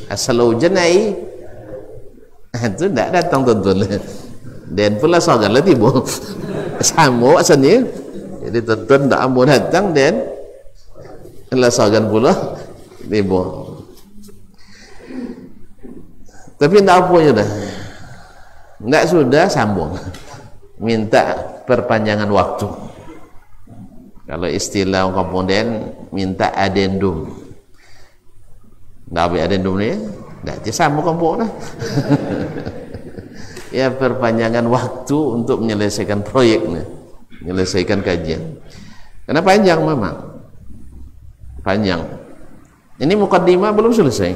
asal hujan ai itu tidak datang tuan-tuan dan pula sogan lah tiba sama asalnya. Jadi tuan-tuan tak mau datang dan lah sogan pula tiba. Tapi tidak apa je dah, tidak sudah sambung minta perpanjangan waktu. Kalau istilah komponen minta adendum. Dah habis adendum ni dah sama kompon dah. Ya, perpanjangan waktu untuk menyelesaikan proyek ni, menyelesaikan kajian. Karena panjang memang. Panjang. Ini mukaddimah belum selesai.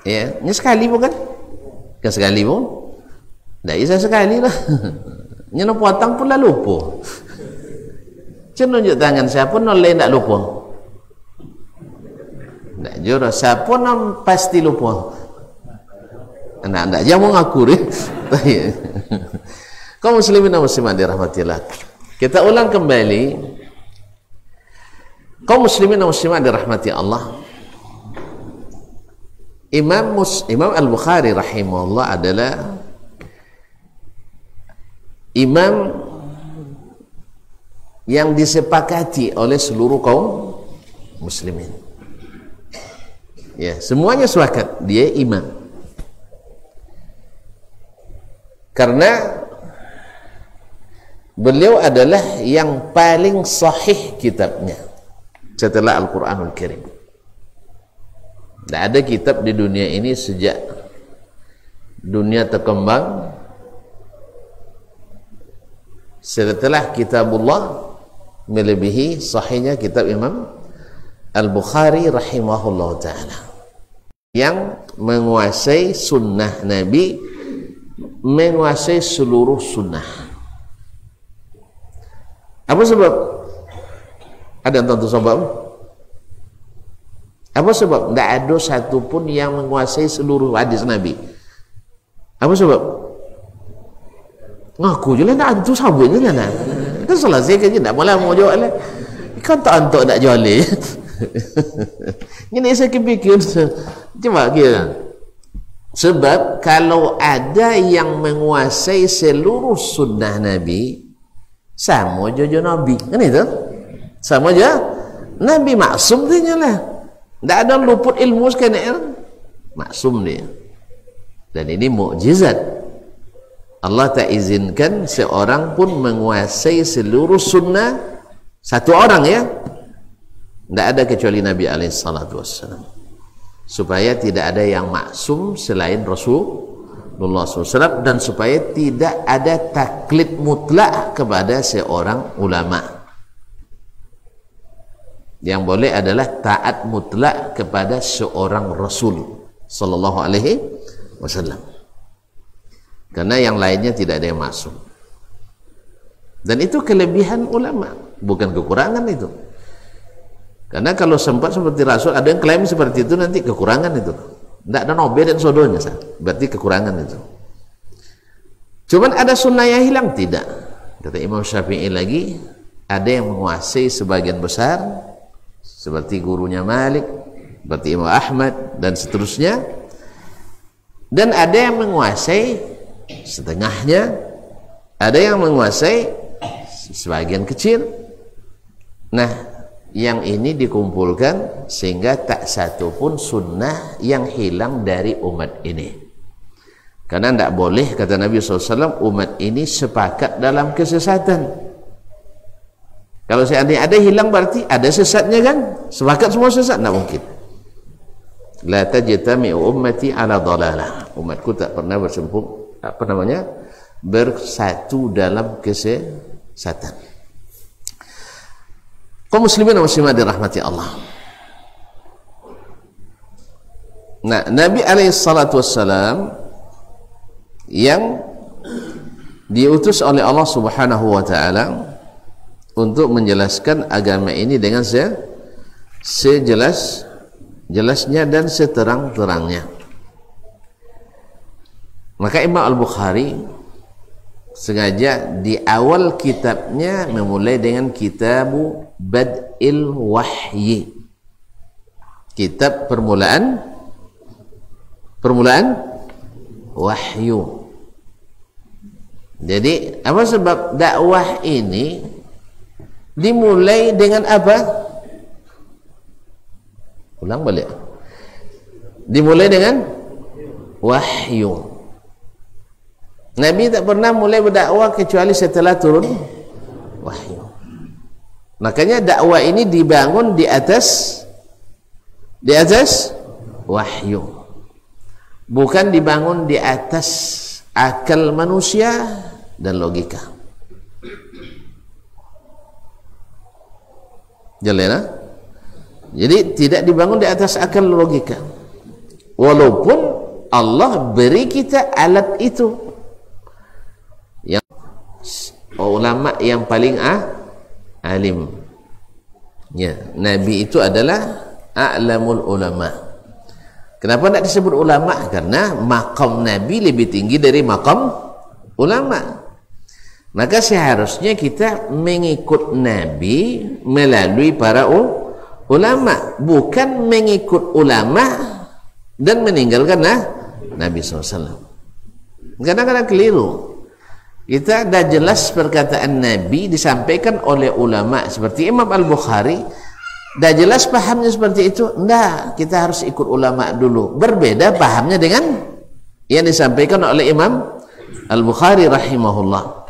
Ya, ini sekali bukan? Kan sekali pun? Tak bisa sekali lah. Ini nak potong pun lah lupa. Cuma nunjuk tangan siapa noleh tak lupa. Tak jurus siapa nam pasti lupa. Tak jangan mengaku ni. Kaum muslimin dan muslimat dirahmatillah. Kita ulang kembali. Kaum muslimin dan muslimat dirahmati Allah. Imam Al-Bukhari rahimahullah adalah imam yang disepakati oleh seluruh kaum muslimin. Ya, semuanya sepakat dia imam. Karena beliau adalah yang paling sahih kitabnya setelah Al-Quranul Karim. Tak ada kitab di dunia ini sejak dunia terkembang setelah kitabullah melebihi sahihnya kitab Imam Al-Bukhari rahimahullah ta'ala, yang menguasai sunnah Nabi, menguasai seluruh sunnah. Apa sebab? Ada yang tahu sebab? Apa sebab? Tak ada satu pun yang menguasai seluruh hadis Nabi. Apa sebab? Ngaku je lah nak tu sabun je lah nak. Kan selesai kerja tak malah mau jawab lah. Kan tak antuk nak jual ni. Ini saya fikir cuba kira. Sebab kalau ada yang menguasai seluruh sunnah Nabi, sama je Nabi. Kan itu? Sama je Nabi, maksum dia lah. Tak ada luput ilmu sekalian. Maksum dia. Dan ini mukjizat. Allah tak izinkan seorang pun menguasai seluruh sunnah, satu orang ya. Tak ada kecuali Nabi SAW. Supaya tidak ada yang maksum selain Rasulullah SAW, dan supaya tidak ada taklid mutlak kepada seorang ulama. Yang boleh adalah taat mutlak kepada seorang Rasul sallallahu alaihi wasallam. Karena yang lainnya tidak ada yang masuk. Dan itu kelebihan ulama, bukan kekurangan itu. Karena kalau sempat seperti Rasul, ada yang klaim seperti itu, nanti kekurangan itu. Tidak ada nobe dan sodonya, berarti kekurangan itu. Cuman ada sunnah yang hilang? Tidak. Kata Imam Syafi'i lagi, ada yang menguasai sebagian besar, seperti gurunya Malik, seperti Imam Ahmad dan seterusnya. Dan ada yang menguasai setengahnya, ada yang menguasai sebagian kecil. Nah, yang ini dikumpulkan sehingga tak satu pun sunnah yang hilang dari umat ini. Karena tidak boleh, kata Nabi SAW, umat ini sepakat dalam kesesatan. Kalau seandainya ada hilang, berarti ada sesatnya kan? Sepakat semua sesat? Tak mungkin. La tajtami'u ummati ala dhalalah. Umatku tak pernah bersempur, bersatu dalam kesesatan. Kaum muslimin dan muslimat dirahmati Allah. Nah, Nabi SAW yang diutus oleh Allah Subhanahu wa ta'ala untuk menjelaskan agama ini dengan sejelas-jelasnya dan seterang-terangnya. Maka Imam Al-Bukhari sengaja di awal kitabnya memulai dengan Kitabu Bad'il Wahyi, kitab permulaan wahyu. Jadi apa sebab dakwah ini dimulai dengan apa? Ulang balik. Dimulai dengan wahyu. Nabi tak pernah mulai berdakwah kecuali setelah turun wahyu. Makanya dakwah ini dibangun di atas wahyu. Bukan dibangun di atas akal manusia dan logika. Jelas? Jadi tidak dibangun di atas akal logika. Walaupun Allah beri kita alat itu. Yang ulama yang paling alim. Ya, Nabi itu adalah a'lamul ulama. Kenapa tidak disebut ulama? Karena maqam Nabi lebih tinggi dari maqam ulama. Maka seharusnya kita mengikut Nabi melalui para ulama, bukan mengikut ulama dan meninggalkan Nabi SAW. Kadang-kadang keliru. Kita dah jelas perkataan Nabi disampaikan oleh ulama seperti Imam Al-Bukhari. Dah jelas pahamnya seperti itu. Enggak, kita harus ikut ulama dulu. Berbeda pahamnya dengan yang disampaikan oleh Imam Al-Bukhari rahimahullah.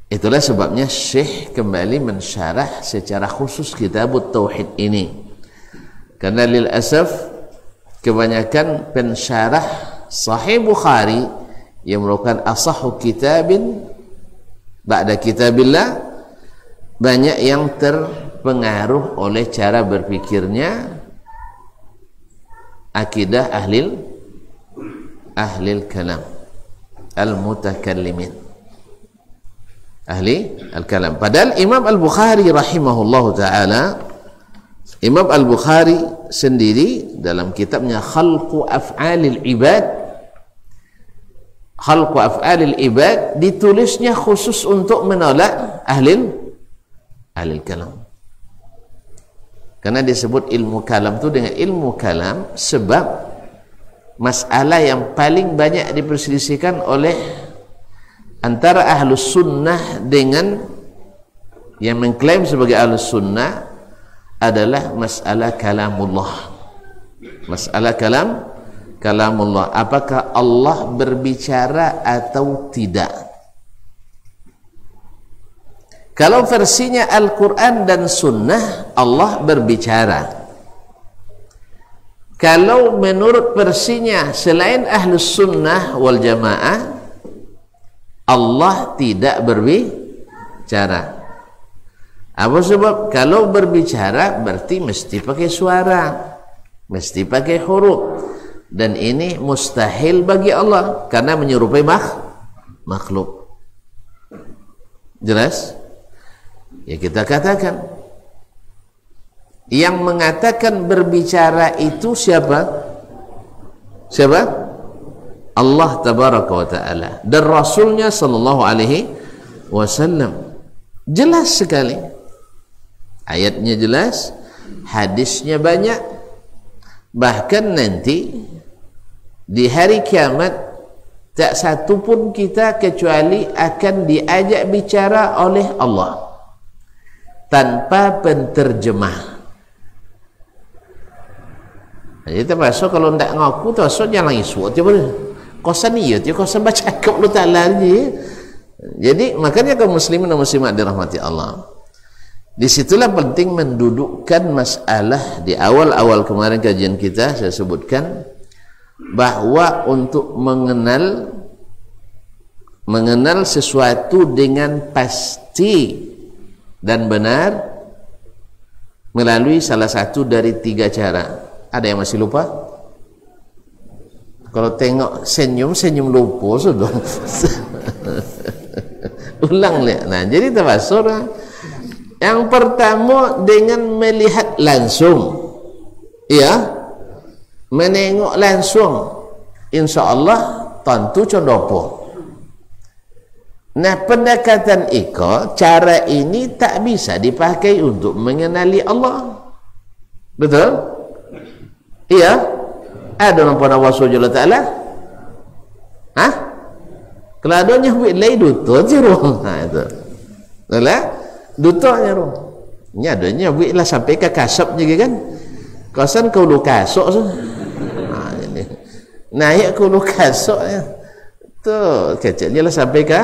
Itulah sebabnya Syekh kembali mensyarah secara khusus kitab Tauhid ini. Karena lil asaf kebanyakan pensyarah Sahih Bukhari yang merupakan asahhu kitabin ba'da kitabillah banyak yang terpengaruh oleh cara berpikirnya akidah ahlil kalam al-mutakallimin, ahli al-kalam. Padahal Imam Al-Bukhari rahimahullahu ta'ala, Imam Al-Bukhari sendiri dalam kitabnya Khalqu Af'alil Ibad ditulisnya khusus untuk menolak ahlil kalam. Karena disebut ilmu kalam itu dengan ilmu kalam sebab masalah yang paling banyak diperselisihkan oleh antara ahlus sunnah dengan yang mengklaim sebagai ahlus sunnah adalah masalah kalamullah. Masalah kalamullah, apakah Allah berbicara atau tidak? Kalau versinya Al-Quran dan Sunnah, Allah berbicara. Kalau menurut versinya selain Ahlus Sunnah wal Jamaah, Allah tidak berbicara. Apa sebab? Kalau berbicara berarti mesti pakai suara, mesti pakai huruf, dan ini mustahil bagi Allah karena menyerupai makhluk. Jelas? Ya, kita katakan yang mengatakan berbicara itu siapa? Allah tabaraka wa ta'ala dan Rasulnya sallallahu alaihi wasallam. Jelas sekali, ayatnya jelas, hadisnya banyak. Bahkan nanti di hari kiamat tak satu pun kita kecuali akan diajak bicara oleh Allah tanpa penterjemah. Jadi termasuk kalau tidak ngaku termasuk jangan isu tiba kosan iya dia kosan baca kau lu ta'ala je. Jadi makanya kaum muslimin dan muslimat dirahmati Allah, disitulah penting mendudukkan masalah. Di awal-awal kemarin kajian kita saya sebutkan bahwa untuk mengenal sesuatu dengan pasti dan benar melalui salah satu dari 3 cara. Ada yang masih lupa? Kalau tengok senyum lupa sudah. Ulang lihat. Nah, jadi termasuk yang pertama dengan melihat langsung, ya, menengok langsung, insya Allah tentu condopo. Nah, pendekatan cara ini tak bisa dipakai untuk mengenali Allah. Betul? Iya, ada nampak Allah Subhanahu wa taala. Hah? Keladonya buat lay duto jiru. Ha itu. Betul? Dutonya ro. Ini adanya buat lah sampai ke kasap juga kan. Kasan kau lu kasok tu. Ha ini. Naik kau lu kasoknya. Tu kecilnya lah sampai ke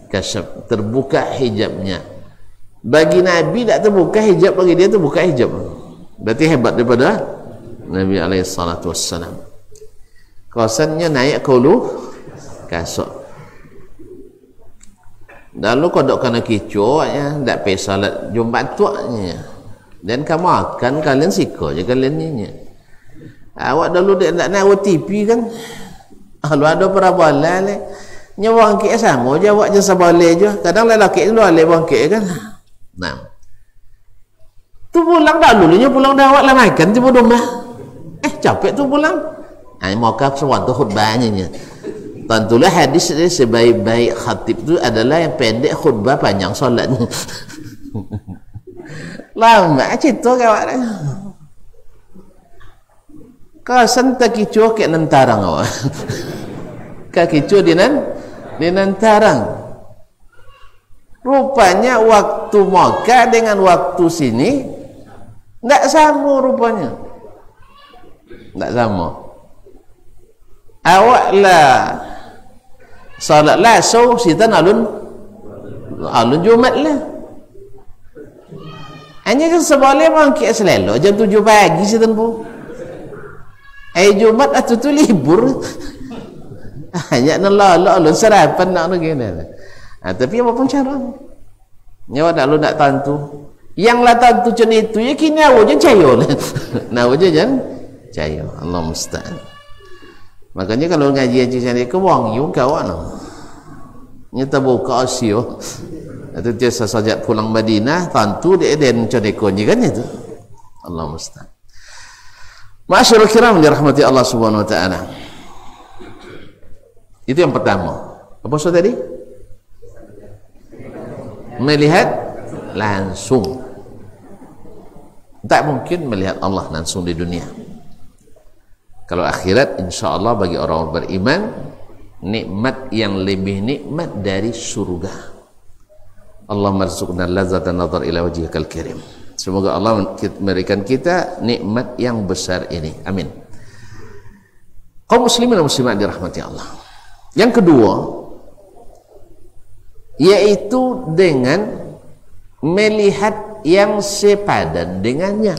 kasap, terbuka hijabnya. Bagi Nabi tak terbuka hijab, bagi dia terbuka hijab. Berarti hebat daripada Nabi alaihi salatu wassalam. Kawasannya naik kulu kasok. Lalu kodok kena kicau ya, tak payah salat Jumat tuaknya. Dan kamu makan kalian siko je kalian ni. Awak dulu tak nak OTP kan? Kalau ada perabalan le, nyawa angkik sama je awak je sabale je. Kadang lelaki dulu ale bangkit kan. Nah. Tu pulang dah dulunya pulang dah awak lah makan tu rumah. Capek tu pulang. Ai mau ke suatu khutbahnya. Tentulah hadis ini sebaik-baik khatib itu adalah yang pendek khutbah panjang solatnya. Lama cerita kawan. Kau sentak kicau ke nantarang awak. Kau kicau di nantarang. Rupanya waktu Makkah dengan waktu sini tidak sama rupanya. Tidak sama. Awak lah salat laso sitan alun Jumat lah. Hanya kan seboleh bangkit selalu jam 7 pagi sitan pun. Jumat atau tu libur. Hanya nolak alun sarapan nak gini. Tapi apa pun cara. Nyawa dak lu nak tantu. Yang lah tantu macam itu ya kini awak je cayo lah. Nah awak je jangan cayo. Allah musta'an. Makanya kalau ngaji sini ke wang yu kawan nyata buka asio atau dia sesajak pulang Madinah tantu dia den codekonya kan itu. Allah musta'an. Ma'asyiral kiram dirahmati Allah Subhanahu wa taala. Itu yang pertama. Apa so tadi? Melihat langsung. Tak mungkin melihat Allah langsung di dunia. Kalau akhirat insya-Allah bagi orang beriman nikmat yang lebih nikmat dari surga. Allahumma arzuqna lazzatan nazar ila wajhikal karim. Semoga Allah memberikan kita nikmat yang besar ini. Amin. Kaum muslimin dan muslimat dirahmati Allah. Yang kedua yaitu dengan melihat yang sepadan dengannya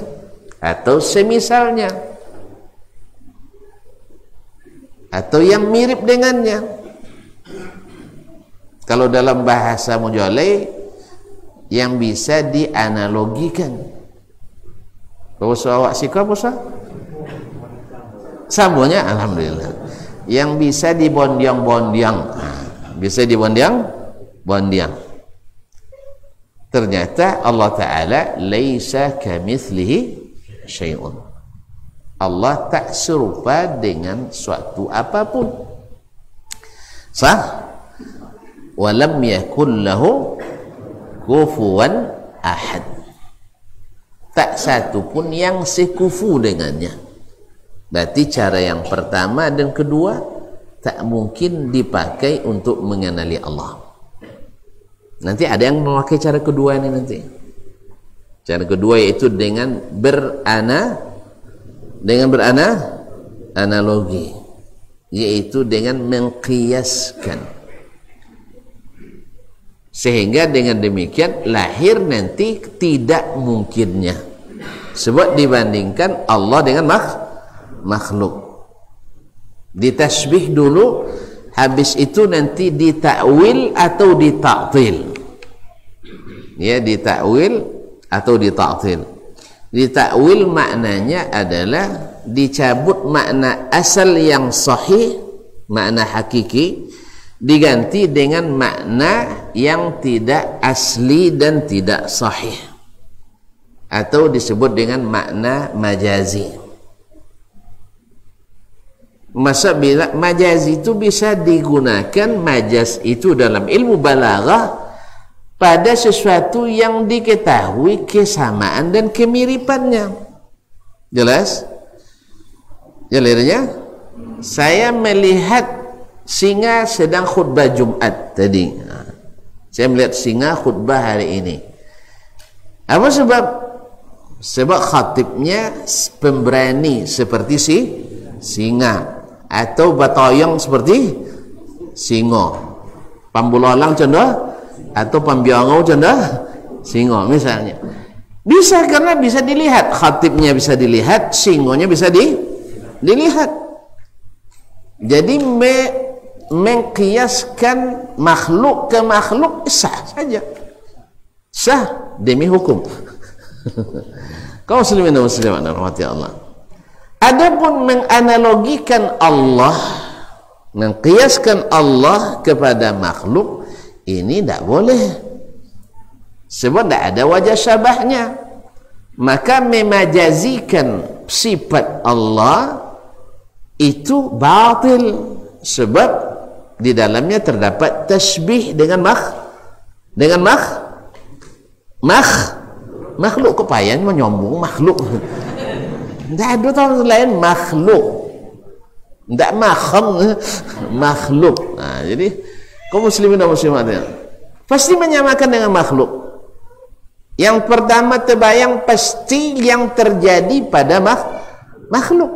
atau semisalnya atau yang mirip dengannya. Kalau dalam bahasa Mujolai yang bisa dianalogikan. Bahasa awak sikap apa sah? Sambungnya alhamdulillah. Yang bisa dibondiang-bondiang. Bisa dibondiang-bondiang. Ternyata Allah Ta'ala laisa kamitslihi syai'un. Allah tak serupa dengan suatu apapun. Sah? Walam yakul lahu kufuwan ahad. Tak satu pun yang sekufu dengannya. Berarti cara yang pertama dan kedua tak mungkin dipakai untuk mengenali Allah. Nanti ada yang memakai cara kedua ini nanti. Cara kedua yaitu dengan analogi, yaitu dengan mengkiaskan, sehingga dengan demikian lahir nanti tidak mungkinnya, sebab dibandingkan Allah dengan makhluk ditasbih dulu, habis itu nanti ditakwil atau ditaktil. Ya, ditakwil atau ditaktil. Ditakwil maknanya adalah dicabut makna asal yang sahih, makna hakiki, diganti dengan makna yang tidak asli dan tidak sahih, atau disebut dengan makna majazi. Masa bila majazi itu bisa digunakan, majaz itu dalam ilmu balaghah pada sesuatu yang diketahui kesamaan dan kemiripannya. Jelas? Jalirnya, saya melihat singa sedang khutbah Jumat tadi. Saya melihat singa khutbah hari ini. Apa sebab? Sebab khatibnya pemberani seperti singa, atau batoyong seperti singo, pambulalang contoh, atau pambiongau contoh singo misalnya. Bisa, karena bisa dilihat, khatibnya bisa dilihat, singonya bisa dilihat. Jadi mengkiaskan makhluk ke makhluk sah saja, sah demi hukum. Kaum muslimin dan muslimat rahmati Allah. Adapun menganalogikan Allah, mengkiaskan Allah kepada makhluk, ini tidak boleh, sebab tidak ada wajah syabahnya. Maka memajazikan sifat Allah itu batil, sebab di dalamnya terdapat tasbih dengan makhluk. Kepayan menyombong makhluk. Tidak ada tahu lain makhluk, tidak makhluk. Nah, jadi kaum muslimin dan muslimat pasti menyamakan dengan makhluk. Yang pertama terbayang pasti yang terjadi pada makhluk.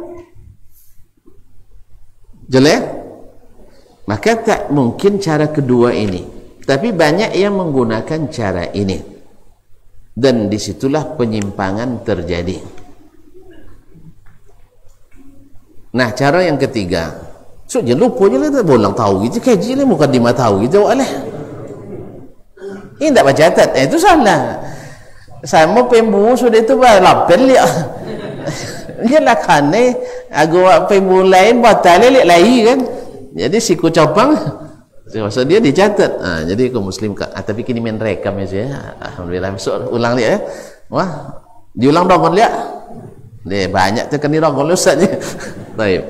Jelas? Maka tak mungkin cara kedua ini. Tapi banyak yang menggunakan cara ini. Dan disitulah penyimpangan terjadi. Nah, cara yang ketiga. So, jangan lupa je lah, tak bolang tahu gitu. Kaji lah, muka dima tahu gitu. Alah. Ini tak baca catat. Itu salah. Sama pembu sudah itu lapel liat. Dia lah kane agak pembu lain batal liat lain kan. Jadi si kucopang maksud dia dicatat. Jadi kaum muslim tapi kini main rekam aja. Alhamdulillah, besok ulang liat ya. Wah, diulang dong liat. Deh banyak tu kan dirongol ustaz je. Baik.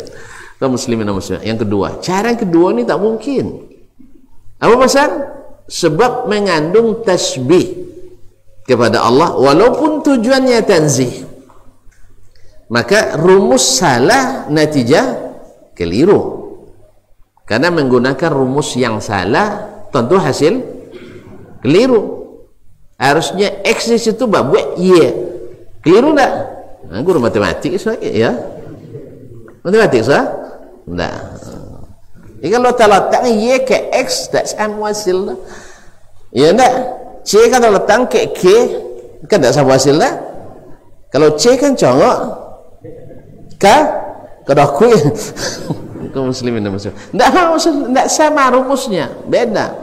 Kaum muslimin dan muslimat. Yang kedua, cara yang kedua ni tak mungkin. Apa pasal? Sebab mengandung tasbih kepada Allah walaupun tujuannya tanzih. Maka rumus salah, natijah keliru. Karena menggunakan rumus yang salah, tentu hasil keliru. Harusnya X di situ buat Y. Keliru tak? Nah, guru matematik ya. Matematik sah? Tak. Jadi kalau terletak Y ke X tak sama hasil dah. Ya tak? C kan terletak ke K kan tak sama hasil dah. Kalau C kan congok ke dokui. Kaum muslimin dan muslimat. Tak sama rumusnya, beda.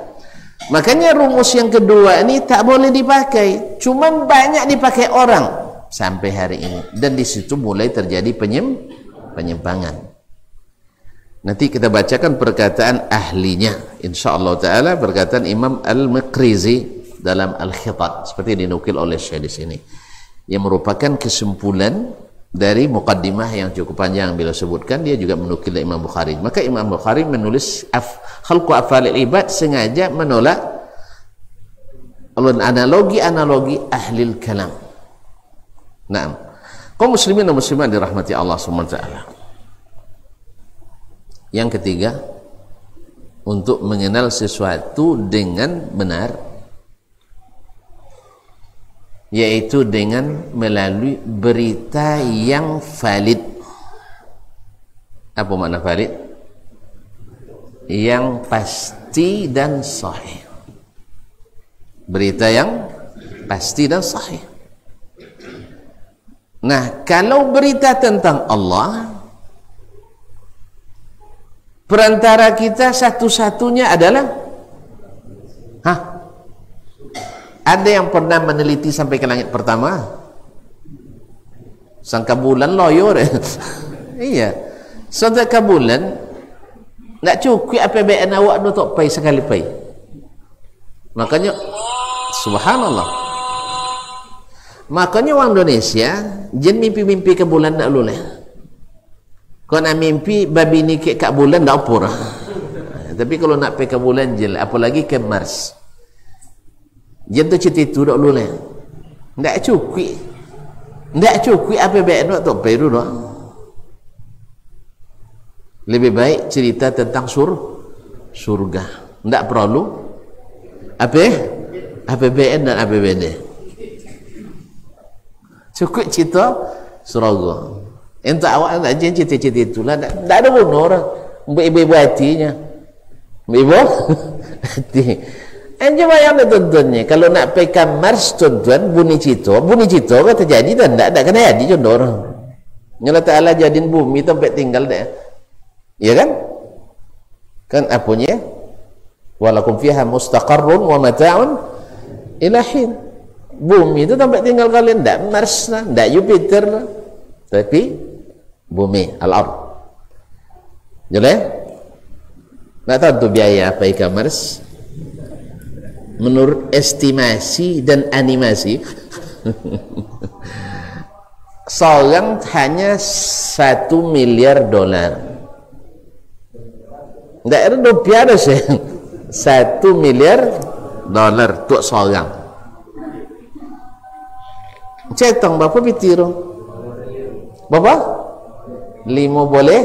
Makanya rumus yang kedua ini tak boleh dipakai. Cuman banyak dipakai orang sampai hari ini, dan di situ mulai terjadi penyimpangan. Nanti kita bacakan perkataan ahlinya, insyaallah taala, perkataan Imam Al-Maqrizi dalam Al-Khitat seperti dinukil oleh Syekh di sini, yang merupakan kesimpulan dari muqaddimah yang cukup panjang bila sebutkan. Dia juga menukil dari Imam Bukhari. Maka Imam Bukhari menulis khalqu afalil ibad sengaja menolak analogi ahlil kalam. Naam. Kaum muslimin dan muslimat dirahmati Allah SWT. Yang ketiga, untuk mengenal sesuatu dengan benar, yaitu dengan melalui berita yang valid. Apa makna valid? Yang pasti dan sahih. Berita yang pasti dan sahih. Nah, kalau berita tentang Allah, perantara kita satu-satunya adalah ada yang pernah meneliti sampai ke langit pertama? Sangka bulan loyor. Iya. Sangka bulan nak cukup APBN awak tu pai sekali pai. Makanya subhanallah. Makanya orang Indonesia jen mimpi-mimpi ke bulan tak luleh. Kau nak mimpi babi ni ke bulan tak apa. Tapi kalau nak pergi ke bulan je, apalagi ke Mars. Jen tu cerita itu tak luleh. Tak cukup. Tak cukup APBN tak pai dulu. Lebih baik cerita tentang surga. Tidak perlu APBN dan APBD. Cukup cerita surga. Entah awak nak cerita-cerita itulah. Tak ada guna orang. Ibu-ibu hatinya. Ibu hati. Cuma yang tuan-tuannya, kalau nak pergi ke Mars, tuan-tuan, bunyi cerita kan terjadi dan tak kena jadi contoh orang. Allah Ta'ala jadiin bumi tempat tinggal dia. Ya kan? Kan apanya? Walakum fiha mustaqarrun wa mata'un ila hin. Bumi itu tempat tinggal kalian, tak Mars lah, tak Jupiter lah, tapi bumi, al-ard. Jelas? Nak tahu tu biaya apa ke Mars? Menurut estimasi dan animasi seorang hanya $1 miliar. Tidak ada rupiah dah sih. $1 miliar untuk seorang. Cetong berapa bitiru? Berapa? 5 boleh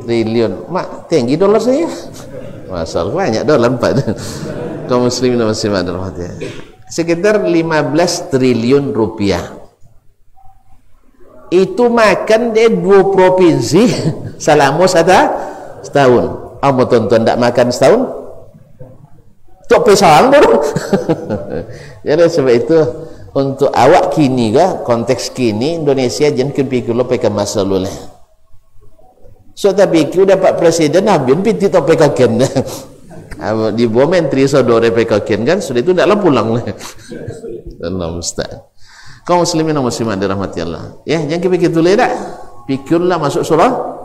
triliun. Mak tinggi dolar saya. Masalah banyak dolar 4. Kaum muslimin dan muslimat dalam hati. Sekitar 15 triliun rupiah. Itu makan dia 2 provinsi selama setahun. Apa tuan-tuan tak makan setahun? Tok pesang baru. Jadi sebab itu untuk awak kini ke konteks kini Indonesia jangan kepikir lo pekan masa lalu lah. So tapi kita dapat presiden habis piti tok pekaken. Di bawah menteri saudara pekaken kan sudah itu tidaklah pulang lah. Allah musta'an. Kaum muslimin dan muslimat dirahmati Allah. Ya, jangan kepikir tu tak. Pikirlah masuk surga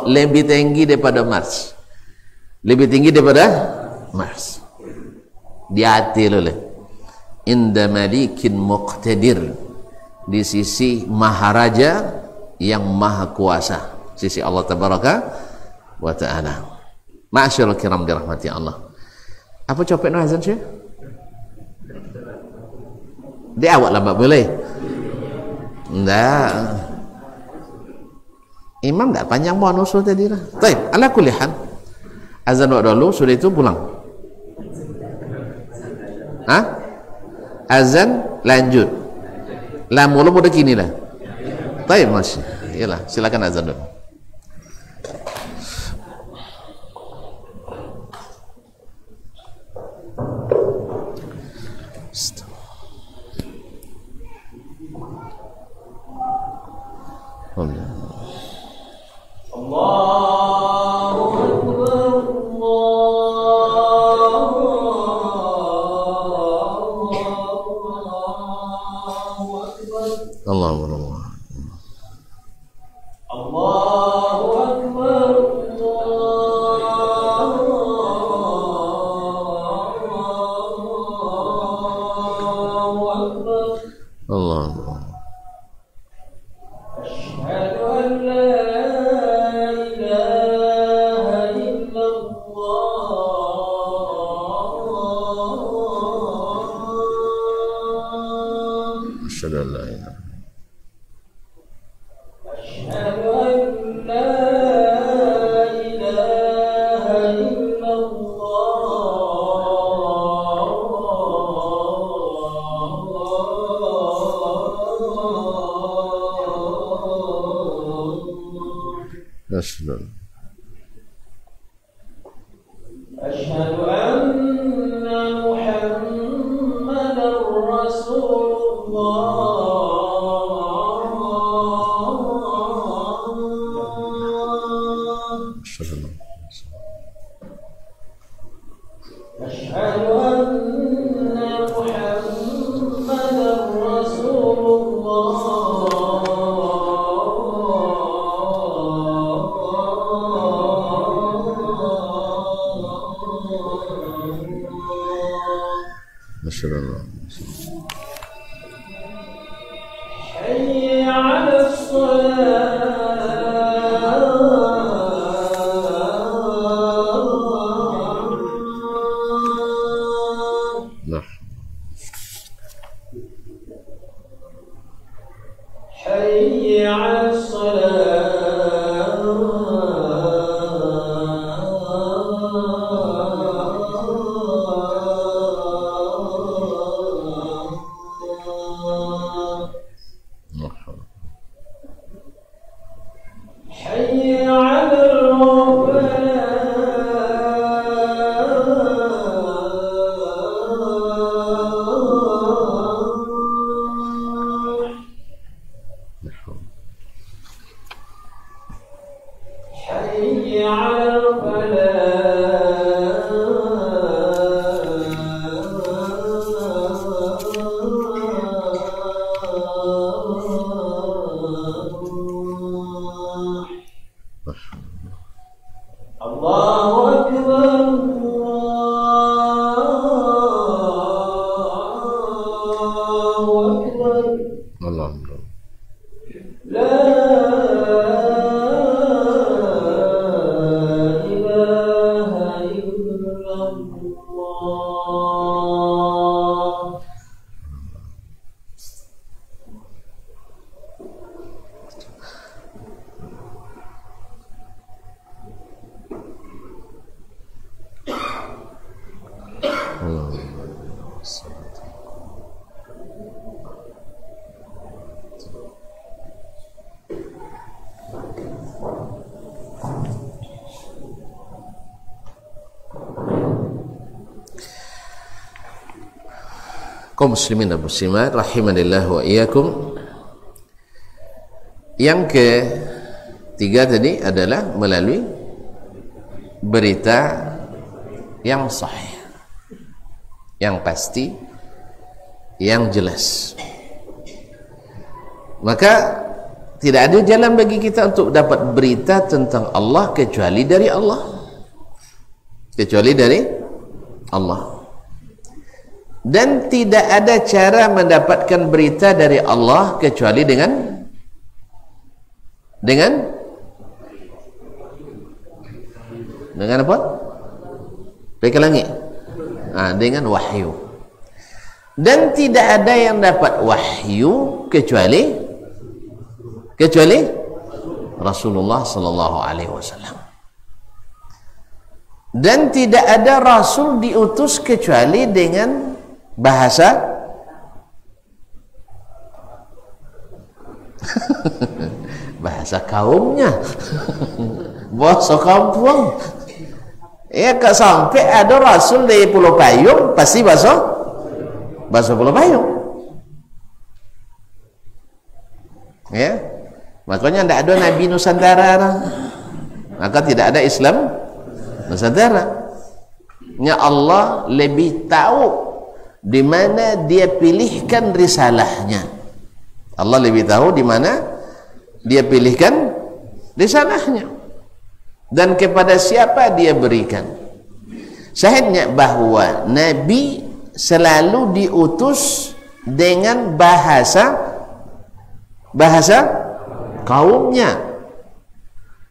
lebih tinggi daripada Mars. Lebih tinggi daripada Mars. Di hati lo lah. Inda malikin muqtadir, di sisi maharaja yang maha kuasa, sisi Allah tabaraka wa ta'ala. Ma'asyiral kiram dirahmati Allah. Apa copet no azan syekh? Dia awak lambat boleh? Enggak. Imam tak panjang bonus tadi lah. Baik, ala kulli hal. Azan waktu dulu sudah itu pulang. Azan lanjut. Lah mula muda kini lah. Baik, masya. Yalah, silakan azan dulu. حي على الصلاة Kaum muslimin dan muslimat rahimanillah wa iyyakum. Yang ketiga tadi adalah melalui berita yang sahih, yang pasti, yang jelas. Maka tidak ada jalan bagi kita untuk dapat berita tentang Allah kecuali dari Allah, kecuali dari Allah. Dan tidak ada cara mendapatkan berita dari Allah kecuali dengan apa? Dari langit. Dengan wahyu. Dan tidak ada yang dapat wahyu kecuali Rasulullah sallallahu alaihi wasallam. Dan tidak ada rasul diutus kecuali dengan bahasa bahasa kaumnya, bahasa kampung. Ya, kalau sampai ada rasul dari Pulau Payung pasti bahasa Pulau Payung. Ya, makanya tidak ada Nabi Nusantara, maka tidak ada Islam Nusantara. Ya, Allah lebih tahu di mana dia pilihkan risalahnya. Allah lebih tahu di mana dia pilihkan risalahnya dan kepada siapa dia berikan. Syahidnya bahwa Nabi selalu diutus dengan bahasa kaumnya.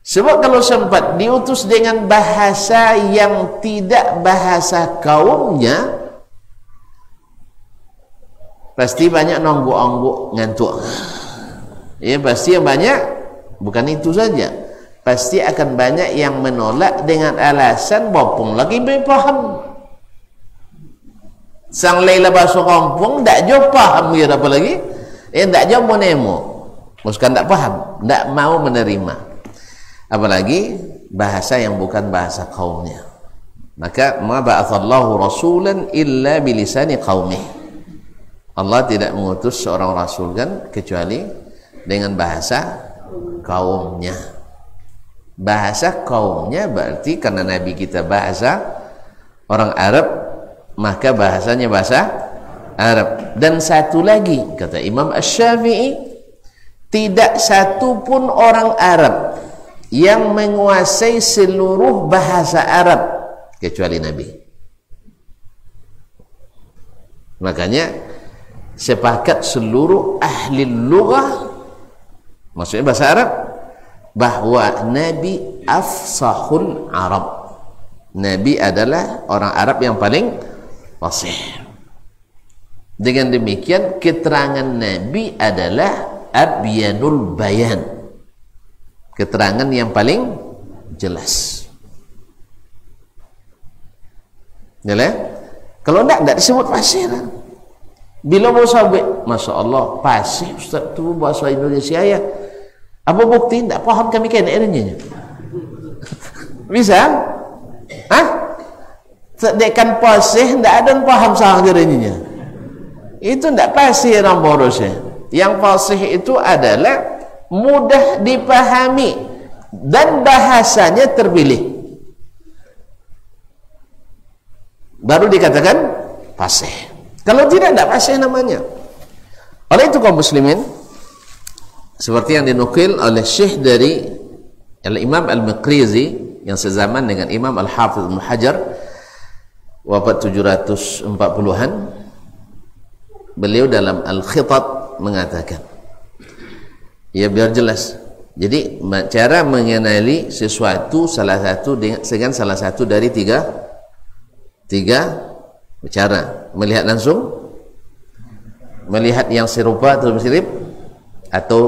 Sebab kalau sempat diutus dengan bahasa yang tidak bahasa kaumnya, pasti banyak nonggok-onggok ngantuk. Ya, pasti yang banyak bukan itu saja, pasti akan banyak yang menolak dengan alasan bopong lagi berpaham. Sang Laila bahasa kampung tak jauh paham dia apa lagi? Tak jauh mau nemo. Bukan tak paham, tak mau menerima. Apalagi bahasa yang bukan bahasa kaumnya. Maka ma ba'atsallahu rasulan illa bilisani qaumih. Allah tidak mengutus seorang rasul kan kecuali dengan bahasa kaumnya. Bahasa kaumnya berarti karena Nabi kita bahasa orang Arab, maka bahasanya bahasa Arab. Dan satu lagi kata Imam Asy-Syafi'i, tidak satu pun orang Arab yang menguasai seluruh bahasa Arab kecuali Nabi. Makanya sepakat seluruh ahli lughah, maksudnya bahasa Arab, bahwa Nabi afsahul Arab. Nabi adalah orang Arab yang paling fasih. Dengan demikian keterangan Nabi adalah abyanul bayan, keterangan yang paling jelas. Yalah, kalau tidak disebut fasih. Bila mau sampai, Masya Allah, fasih Ustaz tu bahasa Indonesia ya. Apa bukti? Tak faham kami kena adanya. Bisa? Sedekan fasih, tak ada yang faham sah dirinya. Itu tak fasih orang borosnya. Yang fasih itu adalah mudah dipahami dan bahasanya terpilih, baru dikatakan fasih. Kalau tidak fasih namanya. Oleh itu kaum muslimin, seperti yang dinukil oleh Syekh dari Al-Imam Al-Maqrizi yang sezaman dengan Imam Al-Hafidh Ibnu Hajar, wafat 740-an, beliau dalam Al-Khitat mengatakan, ya biar jelas, jadi cara mengenali sesuatu dengan salah satu dari tiga cara: melihat langsung, melihat yang serupa atau mirip, atau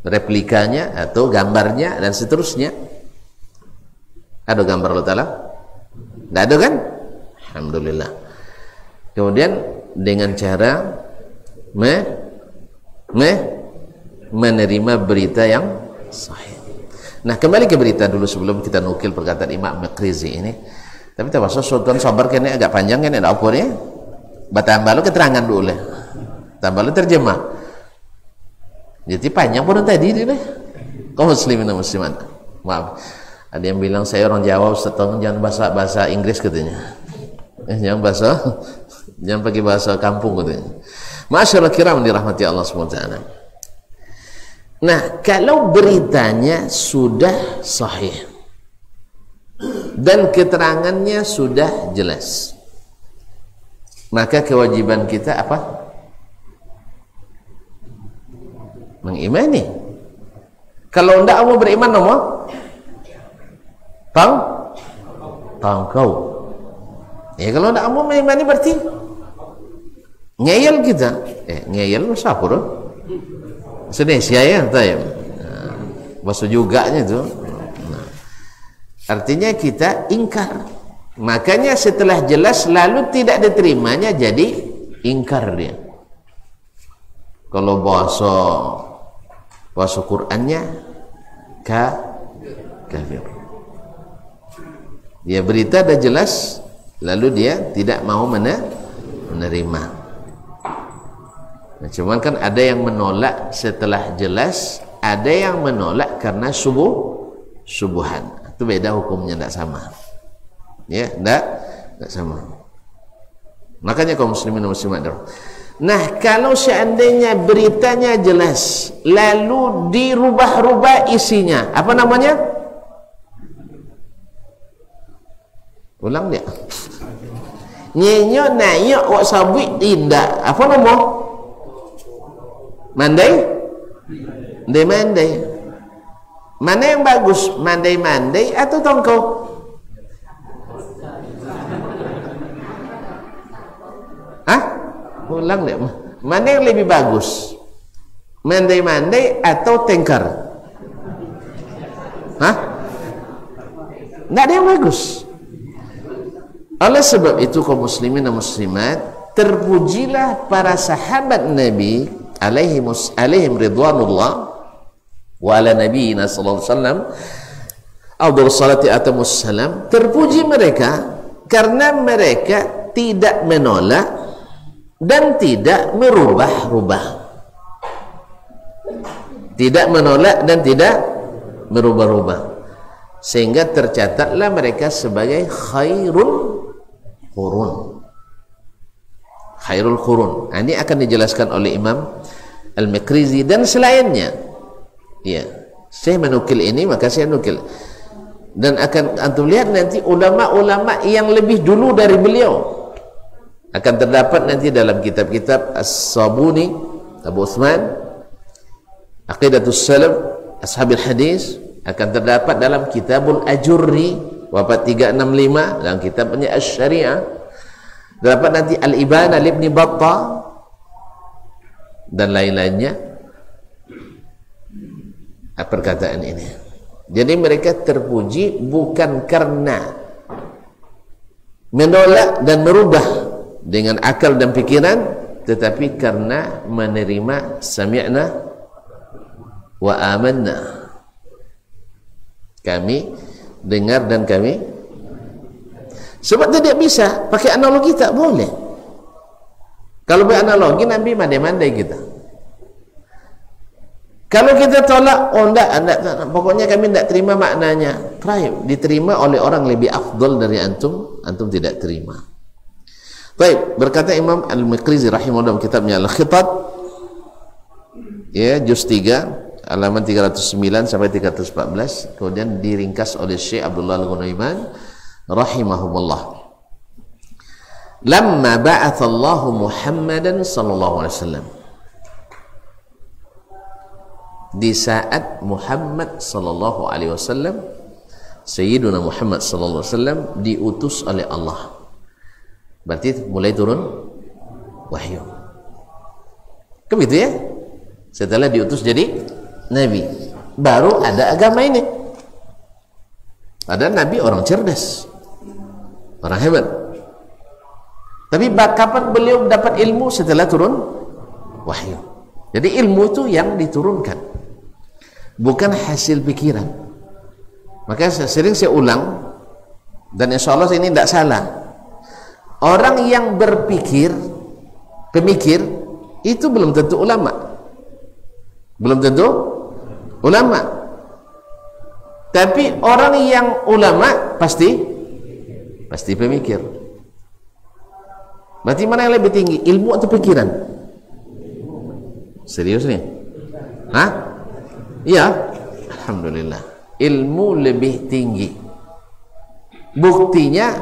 replikanya, atau gambarnya, dan seterusnya. Ada gambar Allah Ta'ala? Tidak ada kan? Alhamdulillah. Kemudian dengan cara menerima berita yang sahih. Nah, kembali ke berita dulu sebelum kita nukil perkataan Imam Maqrizi ini. Tapi termasuk sultan sabar kene agak panjang kan, ada apa ya? Batambah lu keterangan dulu lah. Tambah lu terjemah. Jadi panjang pun tadi deh. Kaum muslimin dan muslimat. Maaf. Ada yang bilang saya orang Jawa, Ustaz, jangan bahasa Inggris katanya. Jangan pakai bahasa kampung katanya. Masyaallah kiram dirahmati Allah SWT. Nah, kalau beritanya sudah sahih dan keterangannya sudah jelas, maka kewajiban kita apa? Mengimani. Kalau tidak mau beriman, nomor tangkau. Ya, kalau tidak mau mengimani berarti ngeyel kita. Ngeyel siapa tuh? Indonesia ya, tayang. Bahasa juga itu. Artinya kita ingkar. Makanya setelah jelas lalu tidak diterimanya, jadi ingkar dia. Kalau bahasa Qur'annya kafir. Dia berita dah jelas, lalu dia tidak mau menerima. Nah, cuman kan ada yang menolak setelah jelas, ada yang menolak karena subuhan. Itu beda hukumnya, tidak sama. Ya, tidak sama. Makanya kaum muslimin dan muslimat. Nah, kalau seandainya beritanya jelas, lalu dirubah-rubah isinya, apa namanya? Ulang dia. Nyenyo nayo wak sabui tidak. Apa nama? Mandai? Mandai. Mana yang bagus? Mandai-mandai atau tongkau? Hah? Ulang deh. Mana yang lebih bagus? Mandai-mandai atau tengkar? Hah? Tidak ada yang bagus. Oleh sebab itu kaum muslimin dan muslimat, terpujilah para sahabat Nabi alaihim ridwanullah wa ala nabiyina sallallahu alaihi wasallam afdhalus salati atamus salam. Terpuji mereka karena mereka tidak menolak dan tidak merubah-rubah. Tidak menolak dan tidak merubah-rubah, sehingga tercatatlah mereka sebagai khairul qurun. Ini akan dijelaskan oleh Imam Al-Maqrizi dan selainnya. Ya, saya menukil ini, maka saya nukil. Dan akan antum lihat nanti ulama-ulama yang lebih dulu dari beliau akan terdapat nanti dalam kitab-kitab As-Sabuni, Abu Uthman, Aqidatus Salaf, Ashabil Hadis, akan terdapat dalam Kitabul Ajurri wafat 365, dalam kitabnya Asy-Syariah, terdapat nanti Al-Ibana Ibnu Battah dan lain-lainnya perkataan ini. Jadi mereka terpuji bukan karena menolak dan merubah dengan akal dan pikiran, tetapi karena menerima sami'na wa amanna. Kami dengar dan kami, sebab tidak bisa pakai analogi, tak boleh. Kalau beranalogi Nabi mandai-mandai kita. Kalau kita tolak, oh enggak, pokoknya kami enggak terima maknanya. Baik, diterima oleh orang lebih afdal dari antum, antum tidak terima. Baik, berkata Imam Al-Maqrizi rahimahullah dalam kitabnya Al-Khitab, ya, juz 3, halaman 309 sampai 314, kemudian diringkas oleh Syekh Abdullah Al-Ghunaiman rahimahumullah. Lamma ba'atha Allah Muhammadan sallallahu alaihi wasallam, di saat Muhammad sallallahu alaihi wasallam, Sayyiduna Muhammad sallallahu alaihi wasallam diutus oleh Allah, berarti mulai turun wahyu. Kan begitu ya? Setelah diutus jadi nabi, baru ada agama ini. Ada nabi orang cerdas, orang hebat. Tapi kapan beliau dapat ilmu? Setelah turun wahyu. Jadi ilmu itu yang diturunkan, bukan hasil pikiran. Maka sering saya ulang, dan insya Allah ini tidak salah. Orang yang berpikir, pemikir, itu belum tentu ulama. Belum tentu ulama. Tapi orang yang ulama pasti pemikir. Berarti mana yang lebih tinggi, ilmu atau pikiran? Serius nih? Hah? Iya, alhamdulillah. Ilmu lebih tinggi. Buktinya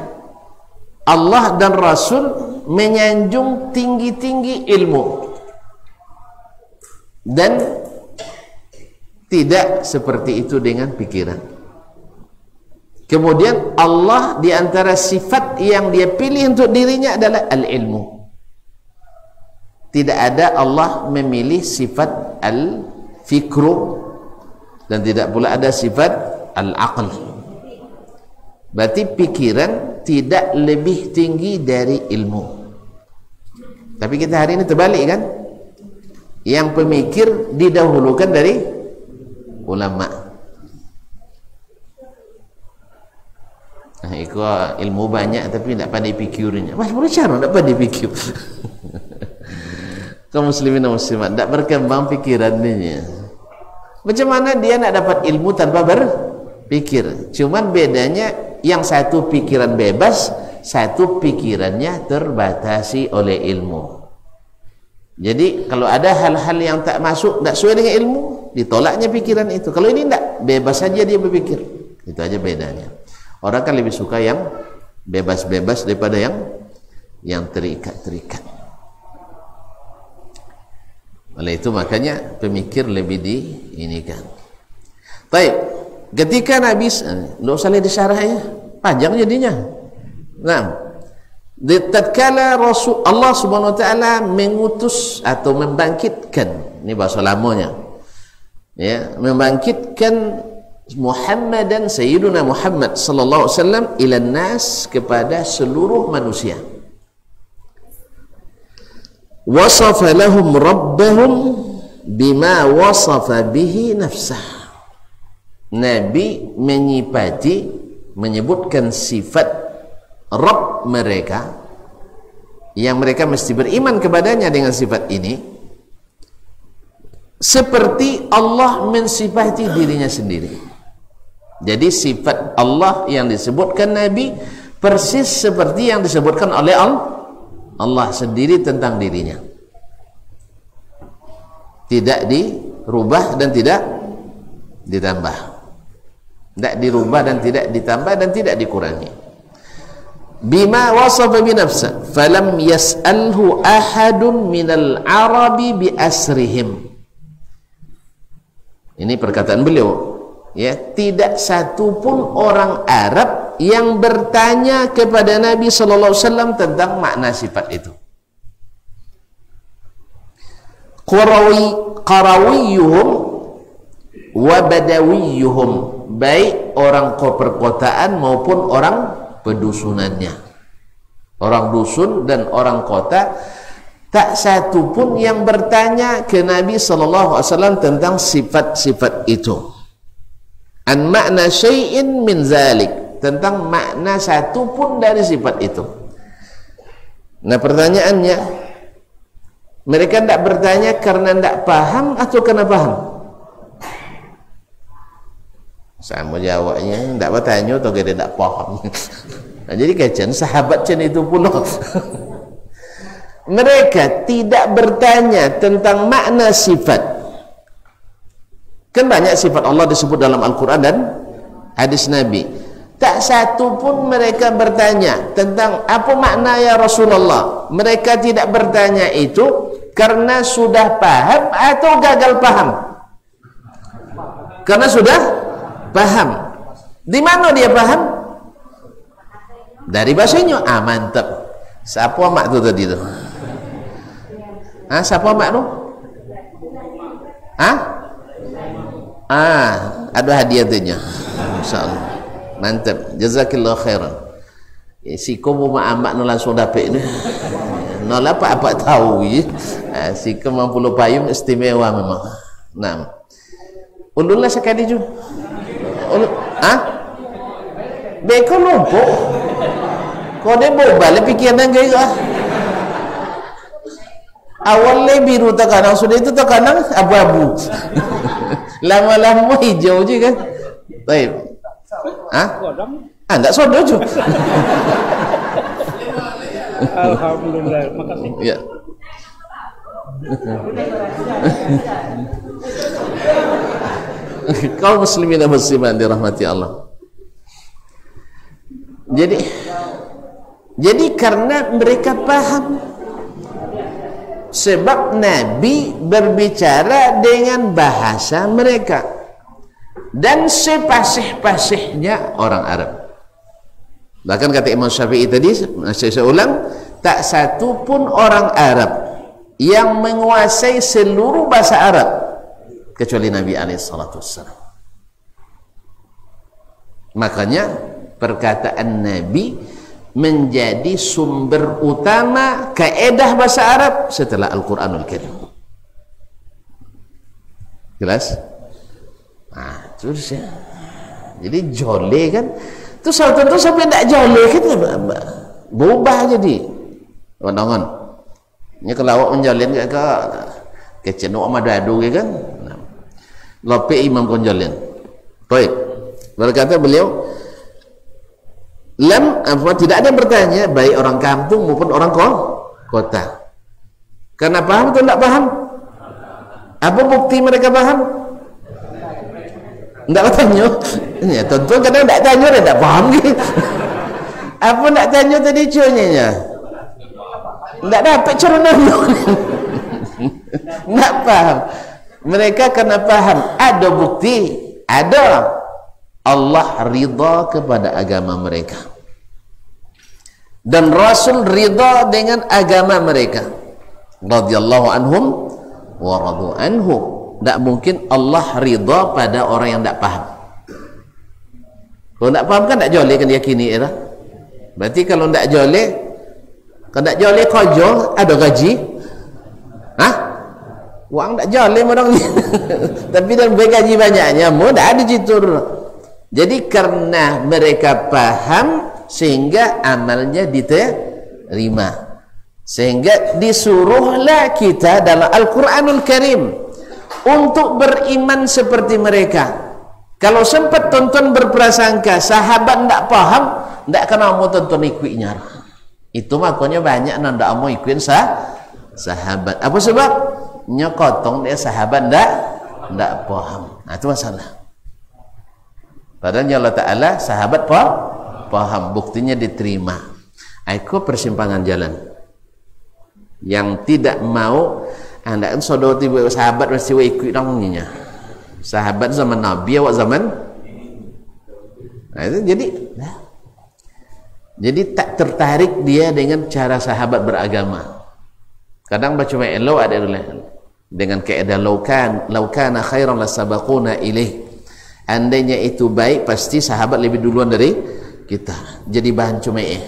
Allah dan Rasul menyanjung tinggi-tinggi ilmu, dan tidak seperti itu dengan pikiran. Kemudian Allah di antara sifat yang dia pilih untuk dirinya adalah al-ilmu. Tidak ada Allah memilih sifat al-fikru, dan tidak pula ada sifat al-aql. Berarti pikiran tidak lebih tinggi dari ilmu. Tapi kita hari ini terbalik kan? Yang pemikir didahulukan dari ulama. Nah, itu ilmu banyak tapi tidak pandai pikirnya. Mas, boleh cara tidak pandai pikir. Kaum muslimin dan muslimat, tidak berkembang pikirannya. Macam mana dia nak dapat ilmu tanpa berpikir? Cuman bedanya, yang satu pikiran bebas, satu pikirannya terbatasi oleh ilmu. Jadi kalau ada hal-hal yang tak masuk, tak sesuai dengan ilmu, ditolaknya pikiran itu. Kalau ini tidak, bebas saja dia berpikir. Itu aja bedanya. Orang kan lebih suka yang bebas-bebas daripada yang terikat-terikat. Oleh itu makanya pemikir lebih diinikan. Baik, ketika Nabi, tidak usah lihat disyarah ya, panjang jadinya. Nah, tatkala Rasul Allah Subhanahu wa taala mengutus atau membangkitkan, ini bahasa lamanya, ya, membangkitkan Muhammad dan Sayyiduna Muhammad sallallahu alaihi wasallam ila nas, kepada seluruh manusia. Wasafa lahum rabbahum bima wasafa bihi nafsah. Nabi menyifati, menyebutkan sifat Rabb mereka yang mereka mesti beriman kepadanya dengan sifat ini, seperti Allah mensifati dirinya sendiri. Jadi sifat Allah yang disebutkan Nabi persis seperti yang disebutkan oleh Allah sendiri tentang dirinya. Tidak dirubah dan tidak ditambah. Tidak dirubah dan tidak ditambah dan tidak dikurangi. Bima wasafa bi nafsa falam yas'alhu ahadun minal arabi bi asrihim. Ini perkataan beliau. Ya, tidak satu pun orang Arab yang bertanya kepada Nabi sallallahu alaihi wasallam tentang makna sifat itu. Qarawiyuhum wa badawiyuhum, baik orang perkotaan maupun orang pedusunannya. Orang dusun dan orang kota, tak satu pun yang bertanya ke Nabi sallallahu alaihi wasallam tentang sifat-sifat itu. An makna syai'in min zalik, tentang makna satu pun dari sifat itu. Nah pertanyaannya, mereka tidak bertanya karena tidak paham atau karena paham? Sama jawabnya, tak bertanya atau dia tak faham. Nah, jadi kacan sahabat macam itu pula. Mereka tidak bertanya tentang makna sifat. Kan banyak sifat Allah disebut dalam Al-Quran dan hadis Nabi. Tak satu pun mereka bertanya tentang apa makna ya Rasulullah. Mereka tidak bertanya itu karena sudah paham atau gagal paham. Karena sudah paham. Di mana dia paham? Dari bahasanya. Ah, mantap. Siapa mak tu tadi tu? Ah, siapa mak tu? Ah? Ah, ada hadiah tuhnya. Insya-Allah. Mantap. Jazakillah khairan. Si kamu mak no langsung dapat ni. No lah apa tahu je. Si kamu mampu payung istimewa memang. Nah. Ulunlah sekali ju. Ah? Beko lupa. Kau dia bobal pikiran gaya. Awalnya biru terkadang, sudah itu terkadang abu-abu. Lama-lama hijau je kan. Baik. Ah? Ah, tak sodo je. Alhamdulillah, makasih. Ya. Kaum muslimin dan muslimat dirahmati Allah. Jadi karena mereka paham, sebab Nabi berbicara dengan bahasa mereka dan sepasih-pasihnya orang Arab. Bahkan kata Imam Syafi'i tadi, saya ulang, tak satu pun orang Arab yang menguasai seluruh bahasa Arab kecuali Nabi SAW. Makanya perkataan Nabi menjadi sumber utama kaedah bahasa Arab setelah Al-Quranul Karim. Jelas? Nah, terus ya. Jadi jole kan, tu tentu sampai tak jole kan berubah jadi. Kawan-kawan, ini kalau awak menjalin ke cenok madadu kan, lope imam konjalin. Baik, berkata beliau, tidak ada yang bertanya baik orang kampung maupun orang kota. Karena paham atau tidak paham? Apa bukti mereka paham? Tidak bertanya. Ya, tuan-tuan kadang tidak tanya dan tidak paham. Apa nak tanya tadi cuanya? Tidak dapat cerna. Tidak paham. Mereka kena paham. Ada bukti. Ada. Allah ridha kepada agama mereka dan Rasul ridha dengan agama mereka, radhiyallahu anhum wa radu anhu. Tak mungkin Allah ridha pada orang yang tak paham. Kalau tak paham kan tak joleh kan yakini era. Berarti kalau tak joleh, kalau tak joleh kerja ada gaji. Hah? Wang tak joleh orang ni. Tapi dan bergaji banyaknya mu tak ada jitur. Jadi karena mereka paham sehingga amalnya diterima, sehingga disuruhlah kita dalam Al-Quranul Karim untuk beriman seperti mereka. Kalau sempat tonton berprasangka sahabat tidak paham, tidak kena mau tonton ikutnya. Itu makanya banyak yang tidak mau ikut sahabat. Apa sebab? Nyokotong dia sahabat tidak paham. Nah, itu masalah. Padahal Allah Ta'ala sahabat paham, buktinya diterima. Aku persimpangan jalan yang tidak mau anda kan saudara tiba sahabat mesti ikut dongnya. Sahabat zaman Nabi, awak zaman. Nah, itu jadi tak tertarik dia dengan cara sahabat beragama. Kadang baca ma'elo ada dengan kaedah laukana khairan lasabaquna ilaih. Andainya itu baik, pasti sahabat lebih duluan dari kita. Jadi bahan cuma'i.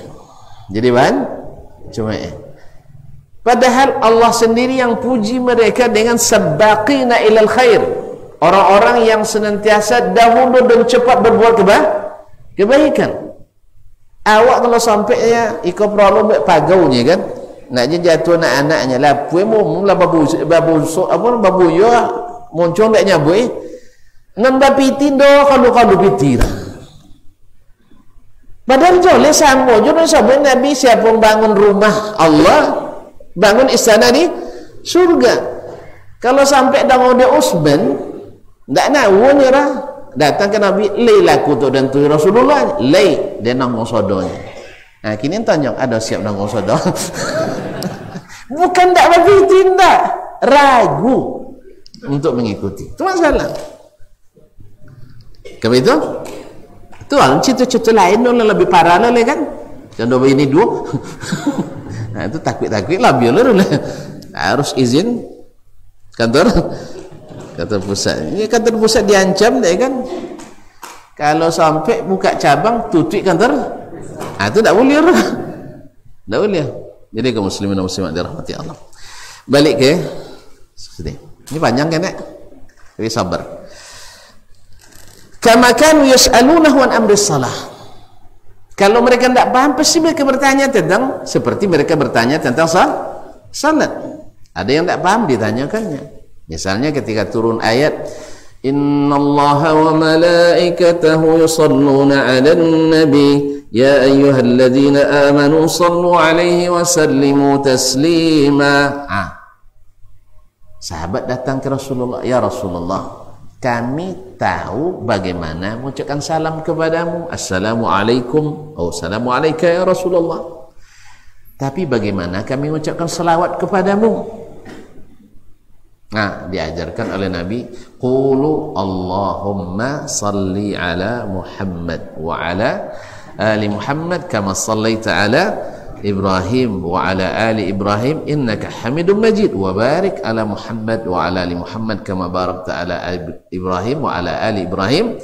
Padahal Allah sendiri yang puji mereka dengan sabaqina ilal khair. Orang-orang yang senantiasa dahulu dan cepat berbuat kebaikan. Awak kalau sampai ya ikut perlu buat pagaunya kan, nak jatuh anak-anaknya lah, puemu lah babu yo muncul tak nyabui. nambah piti do kalau piti lah. Padahal joleh sama juga sampai Nabi siapa bangun rumah Allah, bangun istana di surga. Kalau sampai dah ada Usman, tak nak nyerah. Datang ke Nabi, lailaku tu dan tu Rasulullah, lai dia nak ngosodonya. Nah, kini tanya ada siap nak ngosodo? Bukan tak berpikir, tak ragu untuk mengikuti. Itu masalah. Kalau itu, tu cerita-cerita lain lebih parah lah kan? Contoh ini dua. Nah, itu takut-takut lah biar lah. Harus izin kantor pusat. Ini kantor pusat diancam deh kan? Kalau sampai buka cabang tutup kantor, itu tak boleh lah. Tak boleh. Jadi kaum muslimin dan muslimat dirahmati Allah. Balik ke sini. Ini panjang kan? Tapi sabar. Kama kanu yas'alunahu an amri salah. Kalau mereka tidak paham, pasti mereka bertanya tentang, seperti mereka bertanya tentang salat. Ada yang tidak paham, ditanyakannya. Misalnya ketika turun ayat, innallaha wa malaikatahu yusalluna 'alan nabi ya ayyuhalladzina amanu sallu 'alaihi wa sallimu taslima. Sahabat datang ke Rasulullah, ya Rasulullah, kami tahu bagaimana mengucapkan salam kepadamu, assalamualaikum, assalamualaikum ya Rasulullah, tapi bagaimana kami mengucapkan salawat kepadamu? Nah, diajarkan oleh Nabi, qulu Allahumma salli ala Muhammad wa ala ali Muhammad kama sallaita ala Ibrahim wa ala ali Ibrahim innaka Hamidum Majid wa barik ala Muhammad wa ala ali Muhammad kama barakta ala Ibrahim wa ala ali Ibrahim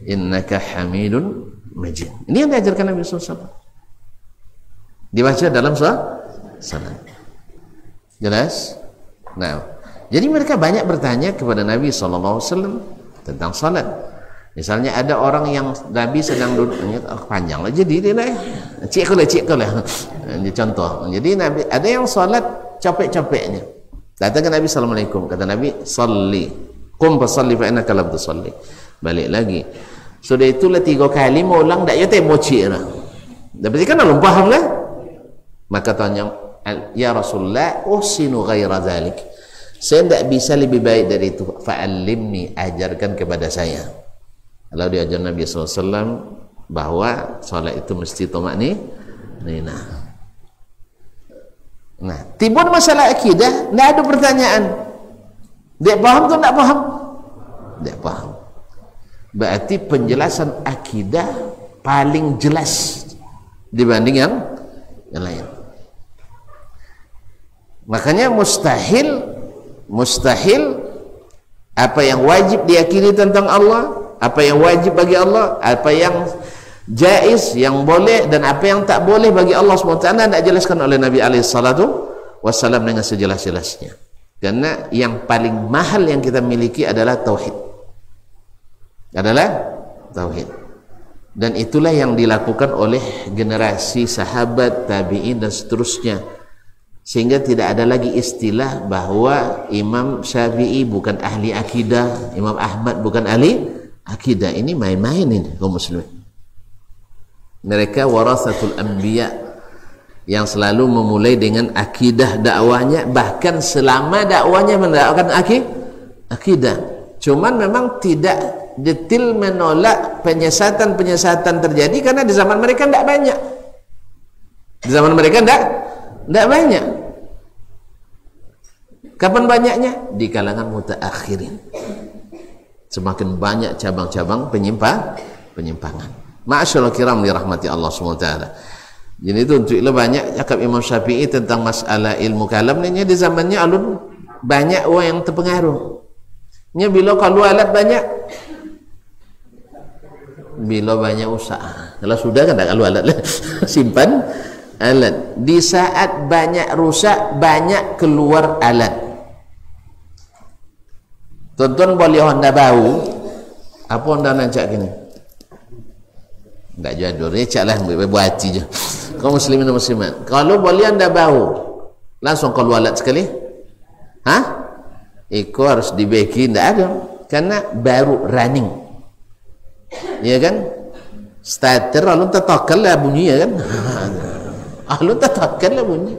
innaka Hamidun Majid. Ini yang diajarkan Nabi SAW. Dibaca dalam salat. Jelas? Nah, jadi mereka banyak bertanya kepada Nabi SAW tentang salat. Misalnya ada orang yang Nabi sedang duduk, panjang lah jadi dia lah, cik kau lah. Ini contoh. Jadi Nabi ada yang salat capek-capeknya. Datang ke Nabi, assalamualaikum, kata Nabi, salli, qum fasalli fa innaka lam tusalli. Balik lagi. Sudah itulah 3 kali mau ulang dak ya teh moci lah. Berarti kan belum paham lah. Maka tanya, ya Rasulullah, usinu ghaira zalik. Saya tidak bisa lebih baik dari itu. Fa'allimni, ajarkan kepada saya. Kalau diajar Nabi SAW bahwa salat itu mesti tumakninah. Nah, timbul masalah akidah, tidak ada pertanyaan. Dia paham atau tidak paham? Dia paham. Berarti penjelasan akidah paling jelas dibanding yang lain. Makanya mustahil apa yang wajib diyakini tentang Allah, apa yang wajib bagi Allah, apa yang jaiz, yang boleh dan apa yang tak boleh bagi Allah SWT tidak jelaskan oleh Nabi SAW dengan sejelas-jelasnya. Karena yang paling mahal yang kita miliki adalah tauhid. Dan itulah yang dilakukan oleh generasi sahabat, tabi'in dan seterusnya. Sehingga tidak ada lagi istilah bahwa Imam Syafi'i bukan ahli akidah, Imam Ahmad bukan ahli akidah. Ini main-main ini kaum muslimin. Mereka warasatul anbiya yang selalu memulai dengan akidah dakwanya, bahkan selama dakwanya mendakwakan akidah. Cuman memang tidak detail menolak penyesatan terjadi karena di zaman mereka tidak banyak. Di zaman mereka tidak banyak. Kapan banyaknya? Di kalangan mutaakhirin. Semakin banyak cabang-cabang penyimpangan. Ma'asyiral kiram dirahmati Allah SWT. Jadi itu untuk banyak cakap Imam Syafi'i tentang masalah ilmu kalam ni di zamannya alun banyak orang yang terpengaruh. Nya bila kalau alat banyak, bila banyak usaha. Kalau sudah kan tak kalau alat lah. Simpan alat. Di saat banyak rusak, banyak keluar alat. Tuan-tuan boleh anda bau apa anda nak cak gini? Tak jadul ni cak lah buat hati je. Kau muslimin dan muslimat, kalau boleh anda bau langsung keluar alat sekali, ikut harus dibeki, tak ada. karena baru running, ya kan? Starter lalu tetakal lah bunyi, ya kan? Lalu tetakal lah bunyi.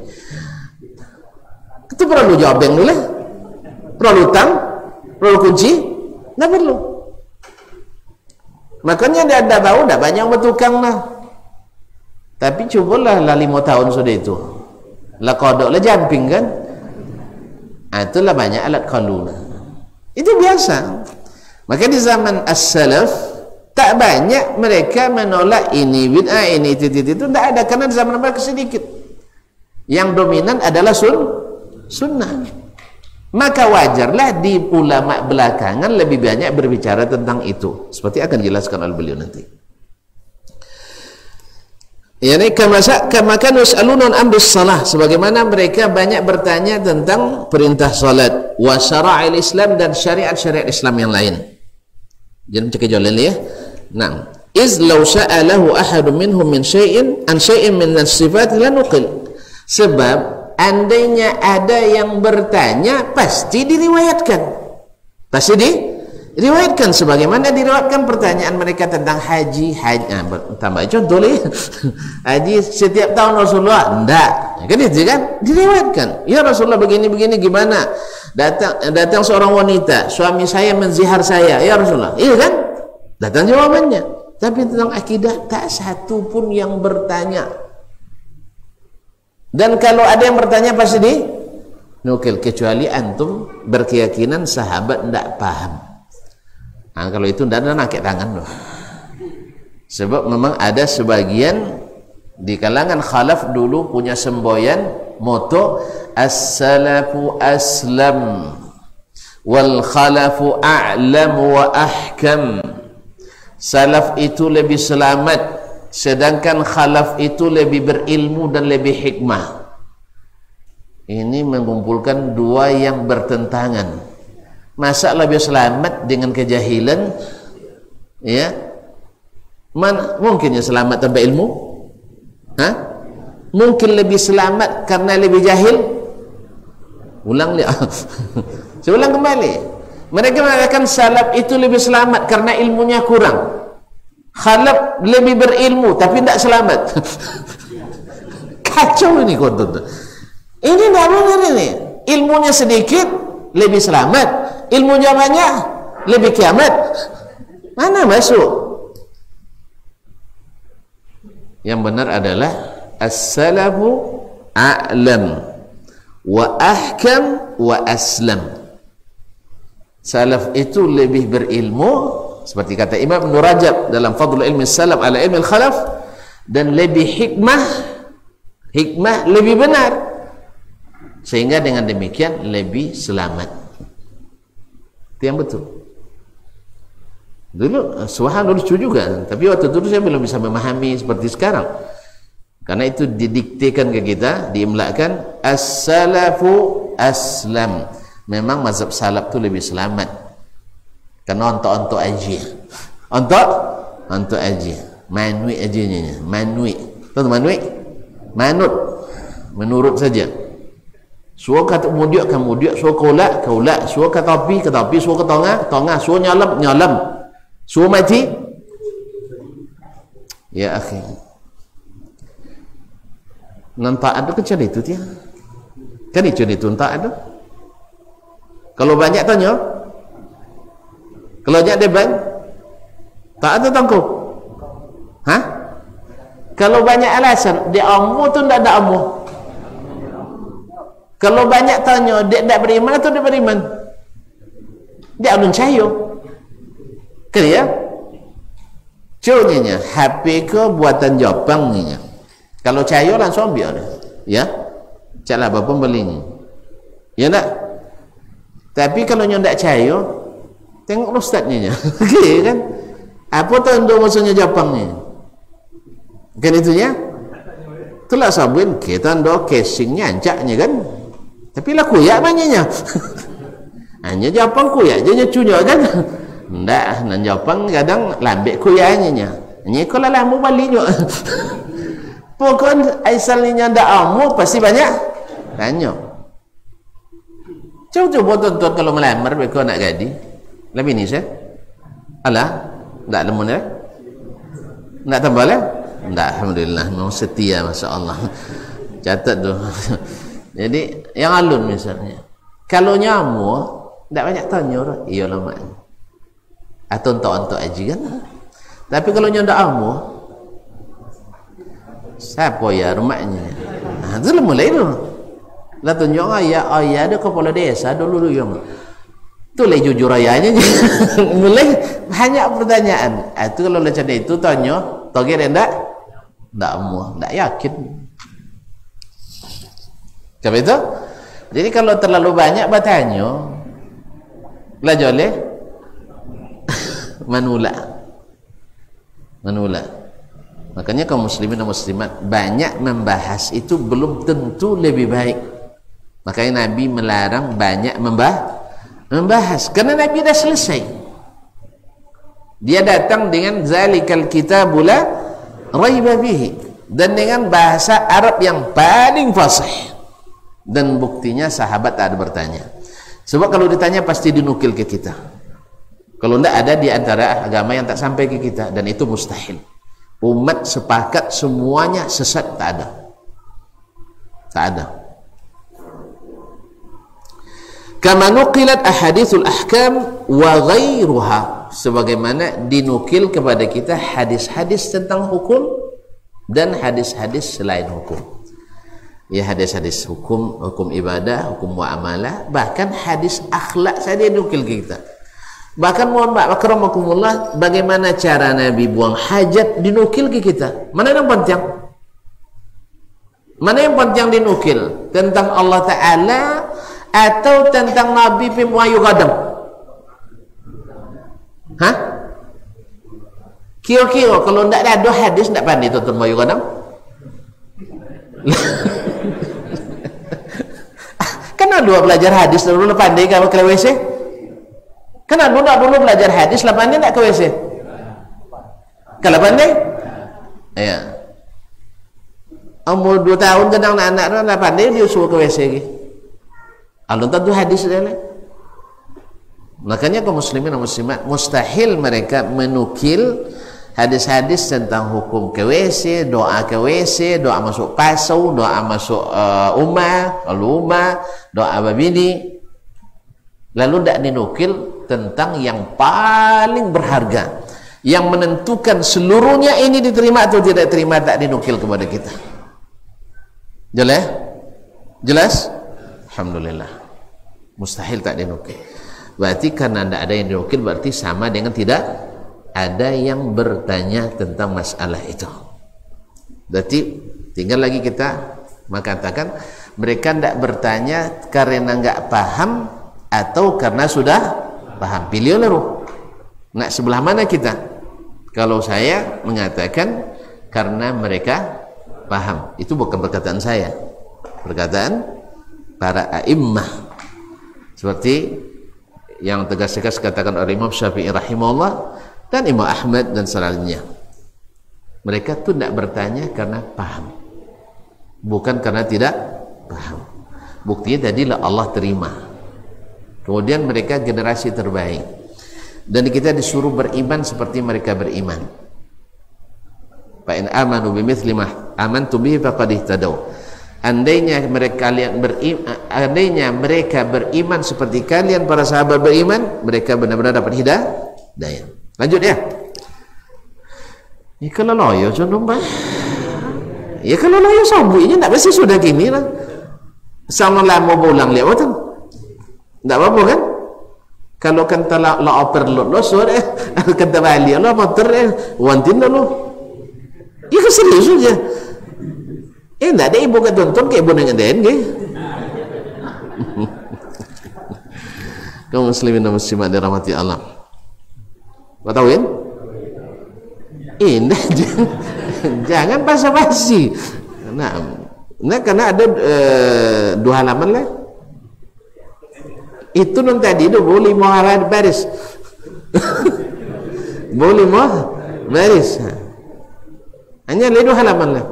Itu perlu jawabeng dulu lah, perlu tang, perlu kunci, nggak perlu. Makanya dia ada tahu, dah banyak bertukang lah. Tapi cobalah lah 5 tahun sudah itu, lah kodok lah jumping kan? Itulah banyak alat kalu. Itu biasa. Maka di zaman as-salaf tak banyak mereka menolak ini bid'ah, ini itu tidak ada, karena di zaman mereka sedikit. Yang dominan adalah sunnah. Maka wajarlah di ulama belakangan lebih banyak berbicara tentang itu, seperti akan dijelaskan oleh beliau nanti. Yani kama kanu yas'aluna an amris shalah, sebagaimana mereka banyak bertanya tentang perintah salat, wa syara'il Islam, dan syariat-syariat Islam yang lain. Jangan cekik jalan ya. Nah, iz law sa'alahu ahadun minhum min syai'in an syai'in min as-sifat la nuqil. Sebab andainya ada yang bertanya, pasti diriwayatkan. Pasti diriwayatkan, sebagaimana diriwayatkan pertanyaan mereka tentang haji. Tambah contoh lagi. Haji setiap tahun Rasulullah? Enggak. Kan itu kan? Diriwayatkan. Ya Rasulullah begini-begini gimana? Datang seorang wanita, suami saya menzihar saya. Ya Rasulullah. Iya kan? Datang jawabannya. Tapi tentang akidah tak satu pun yang bertanya. Dan kalau ada yang bertanya pasti nukil, kecuali antum berkeyakinan sahabat tidak paham. Nah, kalau itu tidak ada nakik tangan loh. Sebab memang ada sebagian di kalangan khalaf dulu punya semboyan moto as-salafu aslam wal khalafu a'lam wa ahkam. Salaf itu lebih selamat, sedangkan khalaf itu lebih berilmu dan lebih hikmah. Ini mengumpulkan dua yang bertentangan. Masa lebih selamat dengan kejahilan? Ya, mungkinnya selamat tanpa ilmu? Hah? Mungkin lebih selamat karena lebih jahil? Ulang lihat. Saya ulang kembali. Mereka mengatakan salaf itu lebih selamat karena ilmunya kurang. Khalaf lebih berilmu tapi tidak selamat. Kacau ini konten. Ini tidak benar ini. Ilmunya sedikit lebih selamat, ilmunya banyak lebih kiamat. Mana masuk? Yang benar adalah as-salafu a'lam wa ahkam wa aslam. Salaf itu lebih berilmu, seperti kata Imam Ibn Rajab dalam Fadlul Ilmi Salaf ala Ilmi Khalaf, dan lebih hikmah lebih benar, sehingga dengan demikian lebih selamat. Itu yang betul. Dulu suahan lucu juga, tapi waktu itu saya belum bisa memahami seperti sekarang, karena itu didiktekan ke kita, diimlakan as-salafu aslam. Memang mazhab salaf itu lebih selamat, karena ontok aja, ontok aja, manui aja, manui, tahu manui, manut, menurut saja. Suruh kata mudiak, suruh kolak, suruh kata api, suruh ke tengah, suruh nyalam, suruh mati. Ya akhi, nampak ada kecil itu dia, kan itu tak ada. Kalau banyak tanya, kalau banyak debat, tak ada tangkup. Hah? Kalau banyak alasan, dia amu tu tidak ada amu. Kalau banyak tanya, dia tidak beriman atau dia beriman? Dia alun cayo. Kan ya? Contohnya, HP ke buatan Jepang ni. Kalau cayo langsung ambil. Ya? Caklah apa pembelinya. Ya tak? Tapi kalau nyo ndak cayo, tengok ustaznya. Okey kan? Apa tanda maksudnya Jepang ni? Kan itunya? Itulah sabun kita ndo casingnya ancaknya kan. Tapi lah kuyak banyaknya. Hanya Jepang kuyak je nyacunya kan. Ndak, nan Jepang kadang lambek kuyaknya. Hanya kalau lamu baliknya. Pokok asalnya ndak amu pasti banyak tanya. Coba tuan-tuan kalau melamar mereka nak gadi, Lebih ni saya. Alah, tak lemun ya? Tak tambah lah? Tak, alhamdulillah, memang setia, masya-Allah. Catat tu. Jadi yang alun misalnya, kalau nyamuk tak banyak tanya dah, iyalah mak. Atau untuk aja kan. Tapi kalau nyak ndak amu, siapa ya rumahnya? Itu lah mulai tu. Lah tunjuk ayah ada kepala desa dulu yang tu lah jujur ayahnya. Mulai banyak pertanyaan. Itu kalau macam itu tanya, toge ndak amu, ndak yakin. Sebab itu, jadi kalau terlalu banyak bertanya, lah joleh manula. Makanya kaum muslimin dan muslimat banyak membahas itu belum tentu lebih baik. Makanya Nabi melarang banyak membahas karena Nabi dah selesai. Dia datang dengan zalikal kitabul la raiba bihi, dan dengan bahasa Arab yang paling fasih, dan buktinya sahabat tak ada bertanya. Sebab kalau ditanya pasti dinukil ke kita. Kalau tidak ada di antara agama yang tak sampai ke kita, dan itu mustahil. Umat sepakat semuanya sesat, tak ada. Kama nuqilat ahaditsul ahkam wa ghairuha, sebagaimana dinukil kepada kita hadis-hadis tentang hukum dan hadis-hadis selain hukum. Ya, hadis-hadis hukum ibadah, hukum muamalah, bahkan hadis akhlak saja dinukil ke kita. Bahkan mohon maaf akramakumullah, bagaimana cara Nabi buang hajat dinukil ke kita. Mana yang penting? Mana yang penting dinukil? Tentang Allah Ta'ala atau tentang Nabi pimuayu gadang? Hah? Kira-kira kalau tidak ada hadis, tidak pandai tuan-tuan muayu gadang? Kan dua belajar hadis dulu pandai kalau ke WC? Kan dulu belajar hadis lah pandai tak ke WC? Kalau pandai? Ya. Umur 2 tahun kadang anak-anak lah pandai dia suruh ke WC lagi. Alun tentu hadis dia lah. Makanya kaum muslimin dan muslimat mustahil mereka menukil hadis-hadis tentang hukum ke WC, doa ke WC, doa masuk pasau, doa masuk rumah, doa babini. Lalu tidak dinukil tentang yang paling berharga, yang menentukan seluruhnya ini diterima atau tidak terima, tak dinukil kepada kita. Jelas? Alhamdulillah. Mustahil tak dinukil. Berarti karena tidak ada yang dinukil, berarti sama dengan tidak ada yang bertanya tentang masalah itu. Berarti tinggal lagi kita mengatakan mereka tidak bertanya karena nggak paham atau karena sudah paham. Pilih oleh roh. Nak sebelah mana kita? Kalau saya mengatakan karena mereka paham. Itu bukan perkataan saya, perkataan para a'immah, seperti yang tegas-tegas katakan oleh Imam Syafi'i rahimahullah dan Imam Ahmad dan selainnya. Mereka tu tidak bertanya karena paham, bukan karena tidak paham. Buktinya tadilah Allah terima. Kemudian mereka generasi terbaik, dan kita disuruh beriman seperti mereka beriman. Fa in amanu bimithli ma amantu bihi faqad ihtadaw. Andainya mereka beriman seperti kalian para sahabat beriman, mereka benar-benar dapat hidayah. Lanjut ya. Ya kalau loyo condong bah. Ya kalau loyo sobunya tak pasti sudah gini lah. Sama lama pulang lihat betul. Tak apa-apa kan? Kalau kata la perlu lo sore kata balik lo motor wantin lo. Ya serius saja. Tak ada ibu kata tonton kayak ibu dengan den ke? Kaum muslimin dan muslimat dirahmati Allah. Kau tahu kan? Jangan basa-basi. Nah karena ada 2 halaman lah. Itu non tadi itu boleh mau halaman baris. Boleh mau baris. Hanya 2 halaman lah.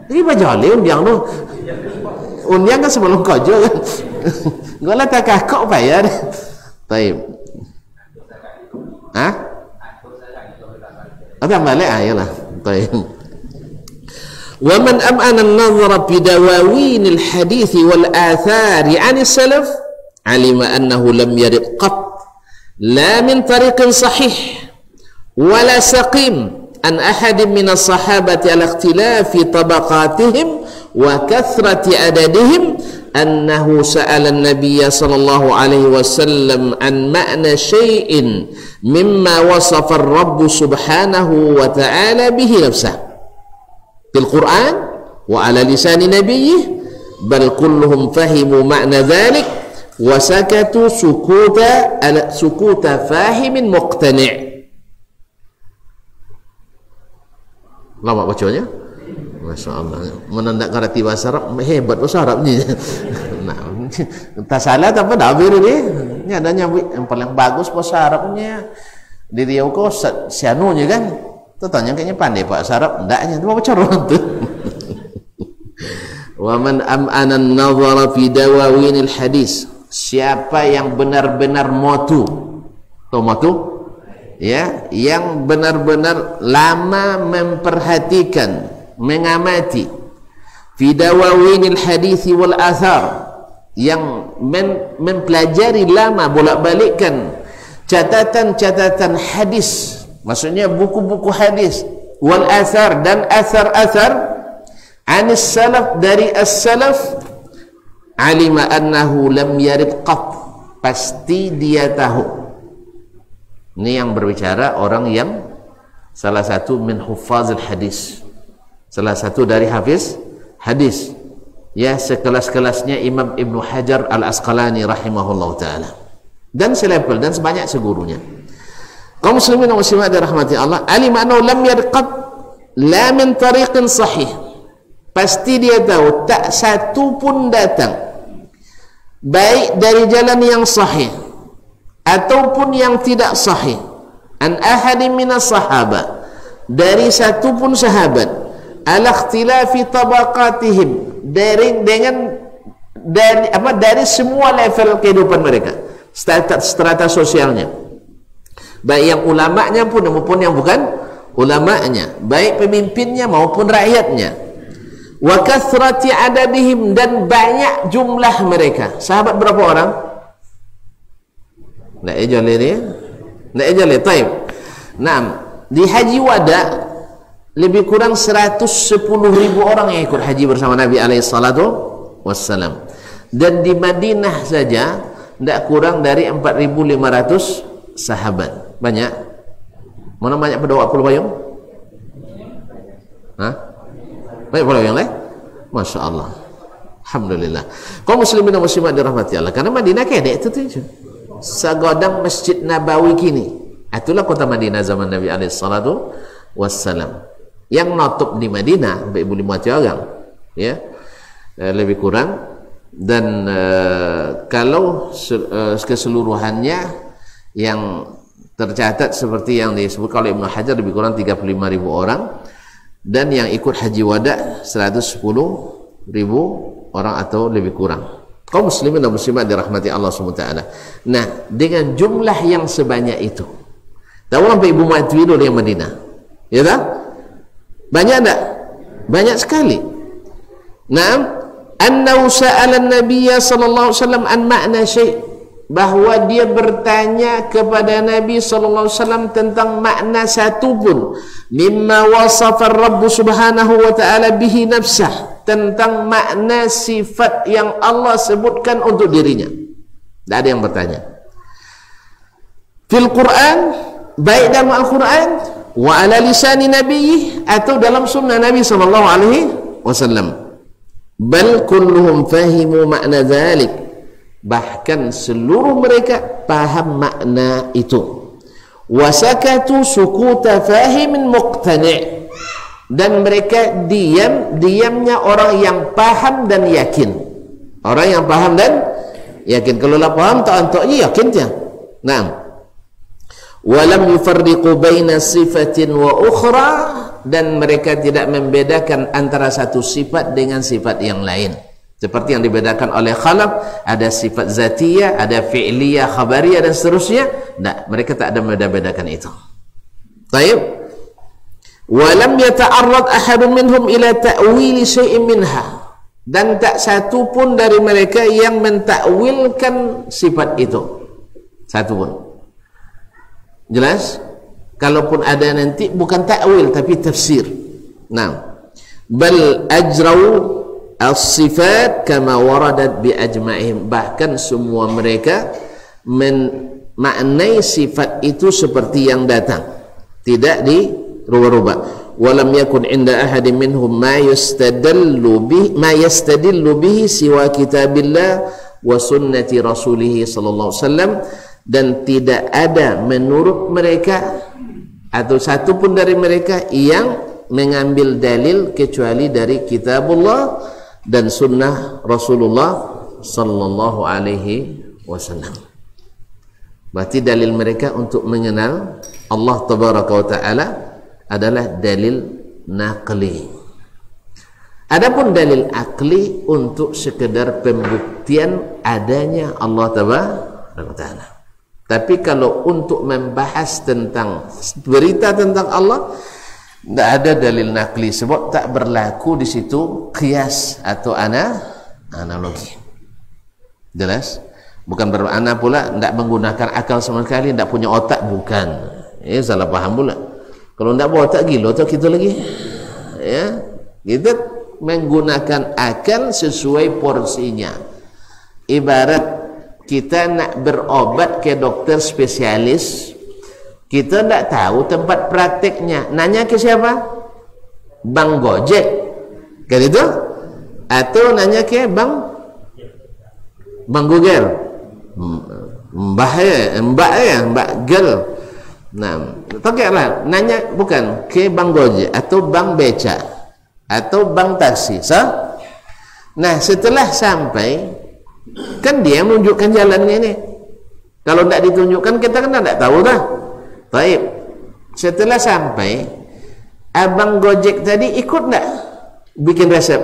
Ini baca oleh undiang tu. Undiang kan sebelum kerja kan. Gak lah tak kakak bayar. Taib. Ada balik ayalah. Taib. Wa man am'ana an-nazara bi dawawin al-hadith wal athar 'an as-salaf 'alima annahu lam yarid qat la min tariqin sahih wala saqim an ahadin min as-sahabati ala ikhtilafi tabaqatihim wa kathrati adadihim annahu sa'ala an-nabiy sallallahu alaihi wasallam an ma'na shay'in mimma wasafa ar-rabb subhanahu wa ta'ala bihi nafsahu fil Qur'an wa ala lisan nabiyih bal kulluhum fahimu ma'na dhalik wa sakatu sukuta fahimin muqtani'. Lama bacanya? Masya Allah. Menandak ngerti bahasa Arab, hebat bahasa Arabnya. Nah, tak salah tak apa dah ini. Ini adanya yang paling bagus bahasa Arabnya. Di Riau kau sianunya kan? Tanya kayaknya pandai bahasa Arab, ndaknya itu apa cara itu? Wa man am'ana an-nazara fi dawawinil hadis. Siapa yang benar-benar motu? Tahu motu? Ya, yang benar-benar lama memperhatikan, mengamati fi dawawinil hadis wal athar, yang mempelajari lama bolak-balikkan catatan-catatan hadis, maksudnya buku-buku hadis, wal athar, dan athar-athar, anis salaf, dari as-salaf, alima annahu lam yarid qat, pasti dia tahu. Ini yang berbicara orang yang salah satu min huffazil hadis, salah satu dari hafiz hadis, ya, sekelas-kelasnya Imam Ibnu Hajar Al-Asqalani rahimahullah ta'ala, dan selevel dan sebanyak segurunya. Kaum muslimin dan muslimat dirahmati Allah, alim annahu lam yarqab la min tariqin sahih, pasti dia tahu tak satu pun datang baik dari jalan yang sahih ataupun yang tidak sahih, an ahadin minas sahabat, dari satu pun sahabat, ala ikhtilafi tabaqatihim, dari semua level kehidupan mereka, strata sosialnya, baik yang ulamanya pun maupun yang bukan ulamanya, baik pemimpinnya maupun rakyatnya, wa kathrati adadihim, dan banyak jumlah mereka. Sahabat berapa orang? Nak ejali ni? Nak ejali, taib. Nah, di Haji Wada lebih kurang 110.000 orang yang ikut haji bersama Nabi alaihi salatu wassalam. Dan di Madinah saja tidak kurang dari 4.500 sahabat. Banyak? Mana banyak pada waktu payung? Hah? Banyak pada yang lain? Masya Allah. Alhamdulillah. Kaum muslimin dan muslimat dirahmati Allah, karena Madinah kedek itu tu, segodang Masjid Nabawi kini. Itulah kota Madinah zaman Nabi alaihi salatu wassalam. Yang nutup di Madinah 1.500 orang, ya, lebih kurang. Dan kalau keseluruhannya yang tercatat seperti yang disebut oleh Ibnu Hajar lebih kurang 35.000 orang, dan yang ikut haji wada 110.000 orang atau lebih kurang. Kaum muslimin dan muslimat dirahmati Allah SWT. Nah, dengan jumlah yang sebanyak itu, tahu sampai Ibu Matwi dulu yang Madinah, ya tak? Banyak tak? Banyak sekali. Naam, annahu sa'ala an-nabiy sallallahu alaihi wasallam an ma'na syai', bahwa dia bertanya kepada Nabi sallallahu alaihi wasallam tentang makna satu pun, mimma wasafa ar-rabb subhanahu wa ta'ala bihi nafsah, tentang makna sifat yang Allah sebutkan untuk dirinya. Tidak ada yang bertanya. Fil Quran, baik dalam Al-Quran, wa ala lisani nabiyih, atau dalam sunnah Nabi sallallahu alaihi wasallam. Bal kulluhum fahimu makna dhalik, bahkan seluruh mereka paham makna itu. Wasakatu sukuta fahimin muqtani', dan mereka diamnya orang yang paham dan yakin. Orang yang paham dan yakin. Kalau lah paham tak antaknya yakin dia. Nah, walam yufarriqu baina sifatin wa ukhra, dan mereka tidak membedakan antara satu sifat dengan sifat yang lain. Seperti yang dibedakan oleh khalaq, ada sifat zatiyah, ada fi'liyah, khabariyah dan seterusnya. Nah, mereka tak ada membeda-bedakan itu. Baik. Walam yata'arrad ahadun minhum ila ta'wili syai'in minha. Dan tak satu pun dari mereka yang mentakwilkan sifat itu. Satu pun. Jelas? Kalaupun ada nanti bukan takwil tapi tafsir. Nah, bal ajrau as-sifat kama waradat bi ajma'ihim, bahkan semua mereka memaknai sifat itu seperti yang datang, tidak dirubah-rubah. Walam yakun inda ahadin minhum ma yastadillu bihi siwa kitabillah wa sunnati rasulih sallallahu alaihi wasallam, dan tidak ada menurut mereka atau satu pun dari mereka yang mengambil dalil kecuali dari kitabullah dan sunnah Rasulullah sallallahu alaihi wasallam. Berarti dalil mereka untuk mengenal Allah tabaraka wa taala adalah dalil naqli. Adapun dalil akli untuk sekedar pembuktian adanya Allah tabaraka wa taala. Tapi kalau untuk membahas tentang berita tentang Allah, tidak ada dalil nakli, sebab tak berlaku di situ qiyas atau analogi. Jelas? Bukan bermakna pula tidak menggunakan akal sama sekali, tidak punya otak, bukan. Salah paham pula. Kalau tidak berotak, gila otak kita lagi. Ya, kita menggunakan akal sesuai porsinya. Ibarat kita nak berobat ke dokter spesialis, kita tidak tahu tempat prakteknya, nanya ke siapa? Bang Gojek, kan itu? Atau nanya ke Bang Google, Mbak Girl. Nah, pakailah nanya bukan ke Bang Gojek atau Bang Beca atau Bang Taksi. Nah, setelah sampai, kan dia menunjukkan jalannya ini. Kalau tidak ditunjukkan, kita kan tidak tahu dah. Baik, setelah sampai, Abang Gojek tadi ikut tak bikin resep?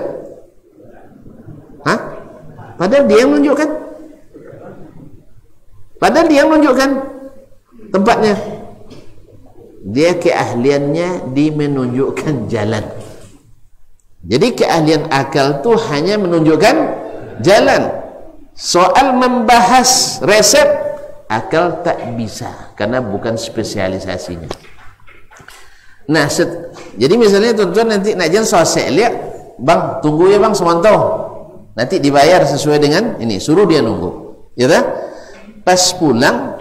Hah? Padahal dia menunjukkan. Padahal dia menunjukkan tempatnya. Dia keahliannya di menunjukkan jalan. Jadi keahlian akal tu hanya menunjukkan jalan. Soal membahas resep, akal tak bisa karena bukan spesialisasinya. Nah, jadi misalnya tuan-tuan nanti nak jalan sosek lihat, bang tunggu ya bang semantau, nanti dibayar sesuai dengan ini, suruh dia nunggu, ya tak? Pas pulang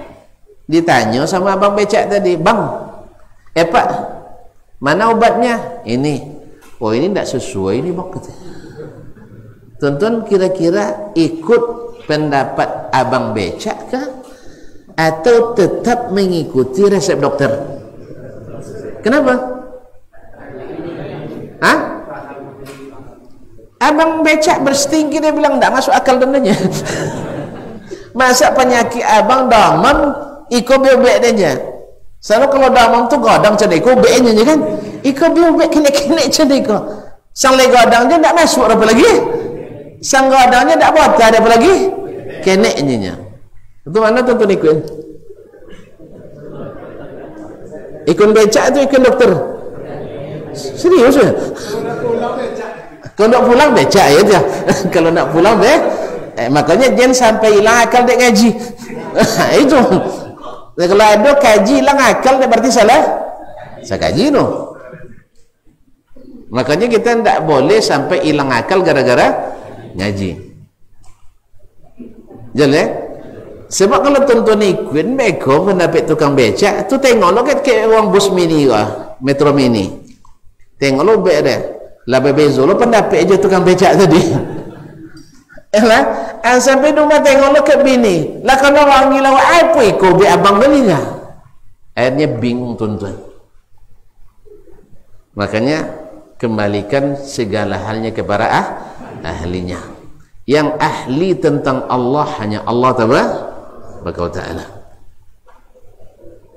ditanya sama abang becak tadi, bang, pak, mana obatnya? Ini, oh ini tidak sesuai ini bang. Tuan-tuan kira-kira ikut pendapat abang becak kah? Atau tetap mengikuti resep dokter? Kenapa? Hah? Abang becak berstinggi, dia bilang tidak masuk akal dananya. Masa penyakit abang damam iko bebek dia. Selalu kalau damam tu godang cedek iko be-nya kan. Iko bebek kena-kena cedek iko. Sang le godang dia tidak masuk apa lagi? Sang godangnya tidak buat ada apa lagi? Kena-nya. Itu mana tuan-tuan ikut? Ikut becak atau ikut dokter? Serius ya? Kalau nak pulang becak ya dia. Kalau nak pulang makanya jangan sampai hilang akal dek ngaji. Itu. Kalau ada kaji hilang akal dia berarti salah. Saya kaji no. Makanya kita tidak boleh sampai hilang akal gara-gara ngaji. Jelas? Sebab kalau tuan-tuan ikut mereka pendapat tukang becak tu, tengok lo ke orang bus mini kah, metro mini, tengok lo be dia lah bebezo lo pendapat aja tukang becak tadi. Lah sampai rumah tengok lo ke bini lah, kalau wangi lawa apa iko be abang belinya, akhirnya bingung tuan-tuan. Makanya kembalikan segala halnya kepada ahlinya. Yang ahli tentang Allah hanya Allah tabaraka ta'ala.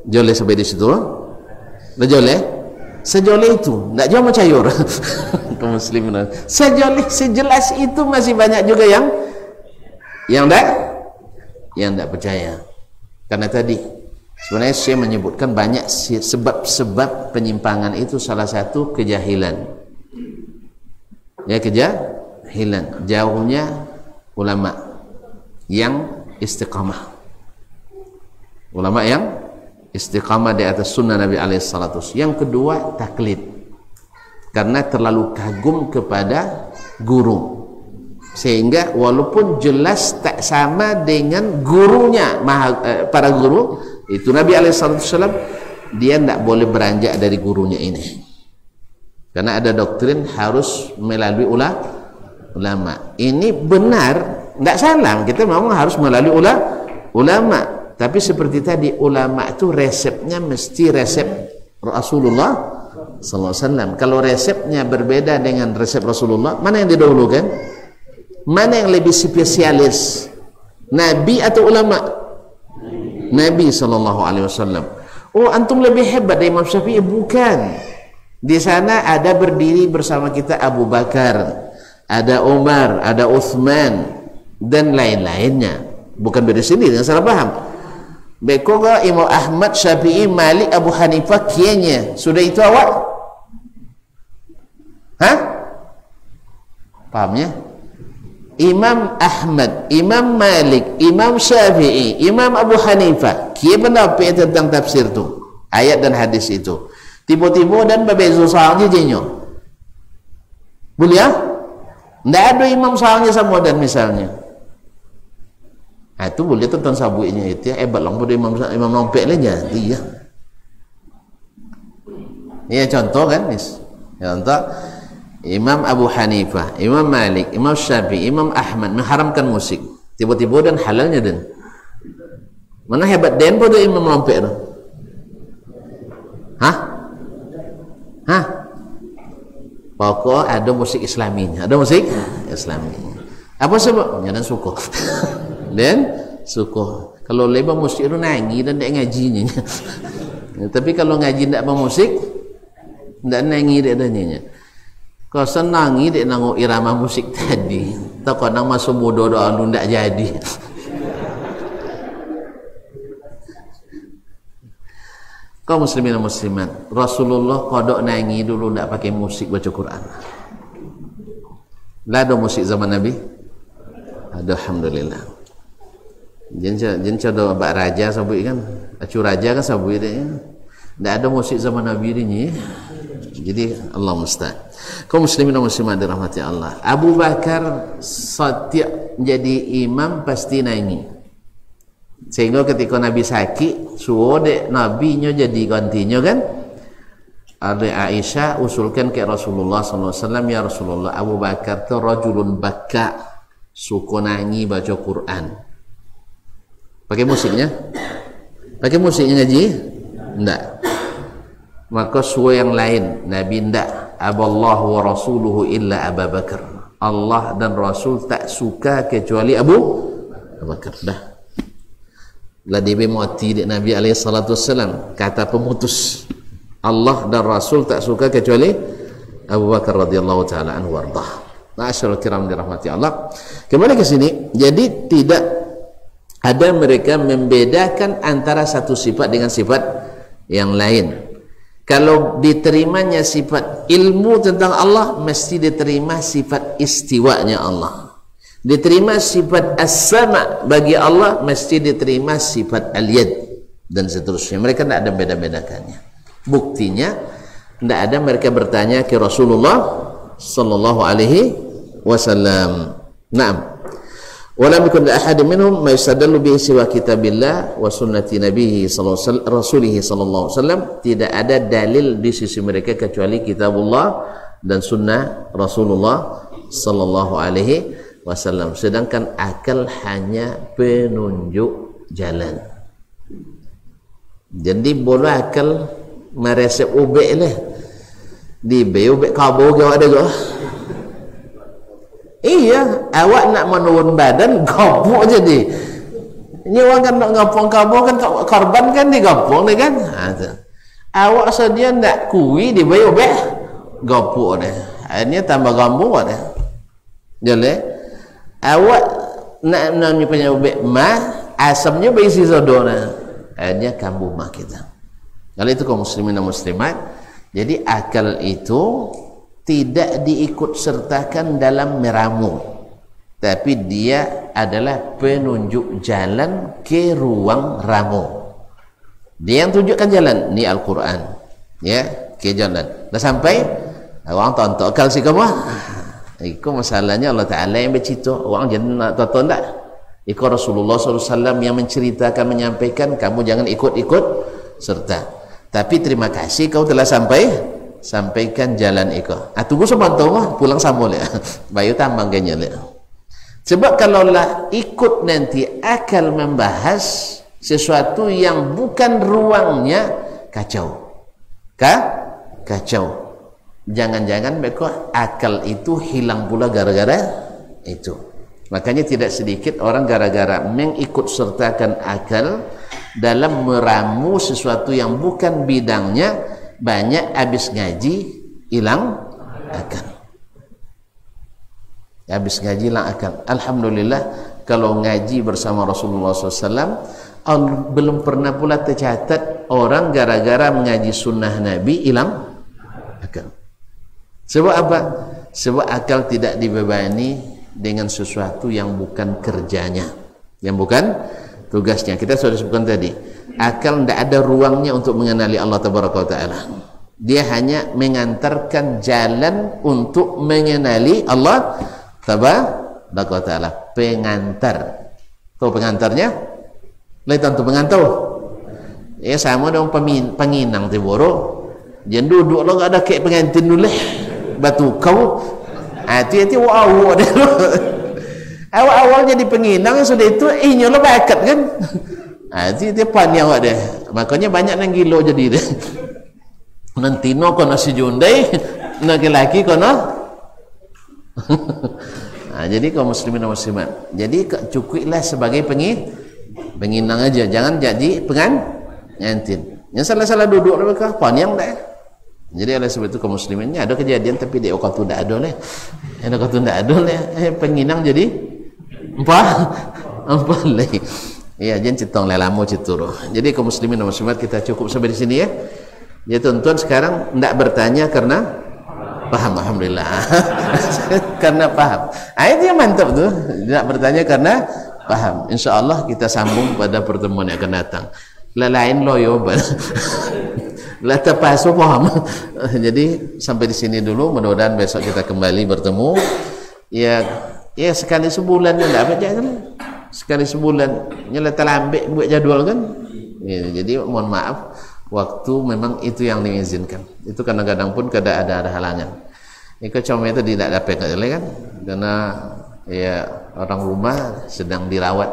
Joleh sampai di situ? Joleh? Sejoleh itu, tidak jauh mencayur. Kaum muslimin, sejoleh, sejelas itu masih banyak juga yang tidak percaya. Karena tadi sebenarnya saya menyebutkan banyak sebab-sebab penyimpangan itu, salah satu kejahilan. Ya, kejahilan, jauhnya ulama yang istiqamah. Ulama yang istiqamah di atas sunnah Nabi alaihissalatu. Yang kedua, taklid, karena terlalu kagum kepada guru, sehingga walaupun jelas tak sama dengan gurunya, para guru itu Nabi alaihissalatu, dia tidak boleh beranjak dari gurunya ini, karena ada doktrin harus melalui ulama. Ini benar, tidak salah, kita memang harus melalui ulama. Tapi seperti tadi, ulama itu resepnya mesti resep Rasulullah SAW. Kalau resepnya berbeda dengan resep Rasulullah, mana yang didahulukan? Mana yang lebih spesialis? Nabi atau ulama? Nabi SAW. Oh, antum lebih hebat dari Imam Syafi'i? Bukan. Di sana ada berdiri bersama kita Abu Bakar, ada Umar, ada Uthman, dan lain-lainnya. Bukan dari sini, jangan salah paham. Bekoga Imam Ahmad, Syafi'i, Malik, Abu Hanifah, kianya sudah itu awak? Hah? Pahamnya? Imam Ahmad, Imam Malik, Imam Syafi'i, Imam Abu Hanifah, kia pendapat tentang tafsir tu, ayat dan hadis itu. Tiba-tiba dan bebezo soalnya jenyo. Boleh ya? Tidak ada imam soalnya sama dan misalnya. Nah, itu boleh tentang sabuinya itu ya, hebat lang pada imam nompek aja dia. Ya contoh kan, contoh Imam Abu Hanifah, Imam Malik, Imam Syafi'i, Imam Ahmad mengharamkan musik. Tiba-tiba dan halalnya dan mana hebat dan pada imam nompek tu? Hah? Pokok ada musik Islaminya, ada musik Islaminya. Apa sebabnya? Dan suku. Dan suku. Kalau lebar musik itu nangis dan tak ngajinya. Tapi kalau ngaji tak bermusik, tak nangis dia adanya. Kalau senangi dia nangok irama musik tadi, tak kau nang masuk bodoh doa lu tak jadi. Kau muslimin dan muslimat, Rasulullah kodok nangis dulu tak pakai musik baca Quran. Lah ada musik zaman Nabi? Ada, alhamdulillah. Jenca do abak raja sabui kan, acu raja kan sabui dia. Tak ada musik zaman Nabi ini. Jadi Allah musta'an. Kaum muslimin dan muslimat dirahmati Allah. Abu Bakar setiap jadi imam pasti nangis. Sehingga ketika Nabi sakit, suruh dek Nabi-nya jadi gantinya kan. Ada Aisyah usulkan ke Rasulullah SAW, ya Rasulullah, Abu Bakar tu rajulun baka, suka nangis baca Quran. Pakai musiknya? Pakai musiknya ngaji? Tidak. Maka suruh yang lain, Nabi tidak. Aballahu wa rasuluhu illa Abu Bakar. Allah dan Rasul tak suka kecuali Abu Bakar. Dah. Lah dia mati di Nabi SAW, kata pemutus. Allah dan Rasul tak suka kecuali Abu Bakar radhiyallahu taala anhu wardah. Ma'asyiral kiram dirahmati Allah. Kembali ke sini, jadi tidak ada mereka membedakan antara satu sifat dengan sifat yang lain. Kalau diterimanya sifat ilmu tentang Allah, mesti diterima sifat istiwanya Allah. Diterima sifat as-sama bagi Allah, mesti diterima sifat al-yad dan seterusnya. Mereka tidak ada beda-bedakannya. Buktinya tidak ada mereka bertanya ke Rasulullah sallallahu alaihi wasallam. Naam. Walam yakun li ahadin minhum ma yastadallu bihi siwa kitabillah wa sunnati nabiyhi sallallahu alaihi wasallam. Tidak ada dalil di sisi mereka kecuali kitabullah dan sunnah Rasulullah sallallahu alaihi wasallam. Sedangkan akal hanya penunjuk jalan. Jadi boleh akal meresep ubek lah. Di ubek kabur ke ada ke? Iya, awak nak menurun badan gapuk jadi. Ini orang kan nak ngapung kabur kan korban kan digapung ni kan. awak saja nak kui di bayu beh gopuk dah. Akhirnya tambah gambu dah. Jadi awak nak punya ubek mah asamnya berisi sodona. Akhirnya kambuh mah kita. Kalau itu kaum muslimin dan muslimat, jadi akal itu tidak diikut sertakan dalam meramu, tapi dia adalah penunjuk jalan ke ruang ramu. Dia yang tunjukkan jalan. Ni Al-Quran, ya, ke jalan. Dah sampai, orang tonton akal si kamu. Itu masalahnya Allah Ta'ala yang bercerita. Orang jangan nak tonton tak? Itu Rasulullah SAW yang menceritakan, menyampaikan. Kamu jangan ikut-ikut serta. Tapi terima kasih kau telah sampaikan jalan itu. Tunggu sebentar, pulang sambung ya. Bayu tambang kayaknya. Sebab kalaulah ikut nanti akal membahas sesuatu yang bukan ruangnya, kacau. Kacau. Jangan-jangan mereka akal itu hilang pula gara-gara itu. Makanya tidak sedikit orang gara-gara mengikut sertakan akal dalam meramu sesuatu yang bukan bidangnya, banyak habis ngaji hilang akal. Habis ngaji hilang akal. Alhamdulillah kalau ngaji bersama Rasulullah SAW belum pernah pula tercatat orang gara-gara mengaji sunnah Nabi hilang akal. Sebab apa? Sebab akal tidak dibebani dengan sesuatu yang bukan kerjanya, yang bukan tugasnya. Kita sudah sebutkan tadi, akal tidak ada ruangnya untuk mengenali Allah Taala. Dia hanya mengantarkan jalan untuk mengenali Allah Taala. Pengantar. Tahu pengantarnya? Lain tentu pengantar. Ya sama dengan penginang tiboro. Jangan duduk lo ada kayak pengantin dulu. Batu kau. Hati-hati wow dia. Awal-awal jadi penginang sudah itu nyolah bakat kan. Hati dia pandai awak dia. Makanya banyak yang gilo jadi dia. Nanti no kono si jundai, laki-laki kono. Jadi kaum muslimin dan muslimat. Jadi cukuplah sebagai penginang aja, jangan jadi pengantin. Yang salah-salah duduk mereka panyang dah. Jadi oleh sebab itu kaum musliminnya ada kejadian tapi di waktu tidak ada leh. Ada waktu tidak ada leh. Penginang jadi empat leh. Iya, jangan citong leh lamo cituro. Jadi kaum muslimin dan muslimat kita cukup sampai di sini ya. Ya tuan-tuan sekarang tidak bertanya karena paham, alhamdulillah. Karena paham. Itu yang mantap tuh. Tidak bertanya karena paham. InsyaAllah kita sambung pada pertemuan yang akan datang. Lain loyo. Lah terpasu paham. Jadi sampai di sini dulu. Mudah-mudahan besok kita kembali bertemu. Ya sekali sebulan tidak apa aja kan. Sekali sebulan. Nyala terlambat buat jadwal kan. Ya, jadi mohon maaf. Waktu memang itu yang diizinkan. Itu kadang-kadang pun kada ada halangan. Ini cuma itu tidak dapat kan, karena ya orang rumah sedang dirawat,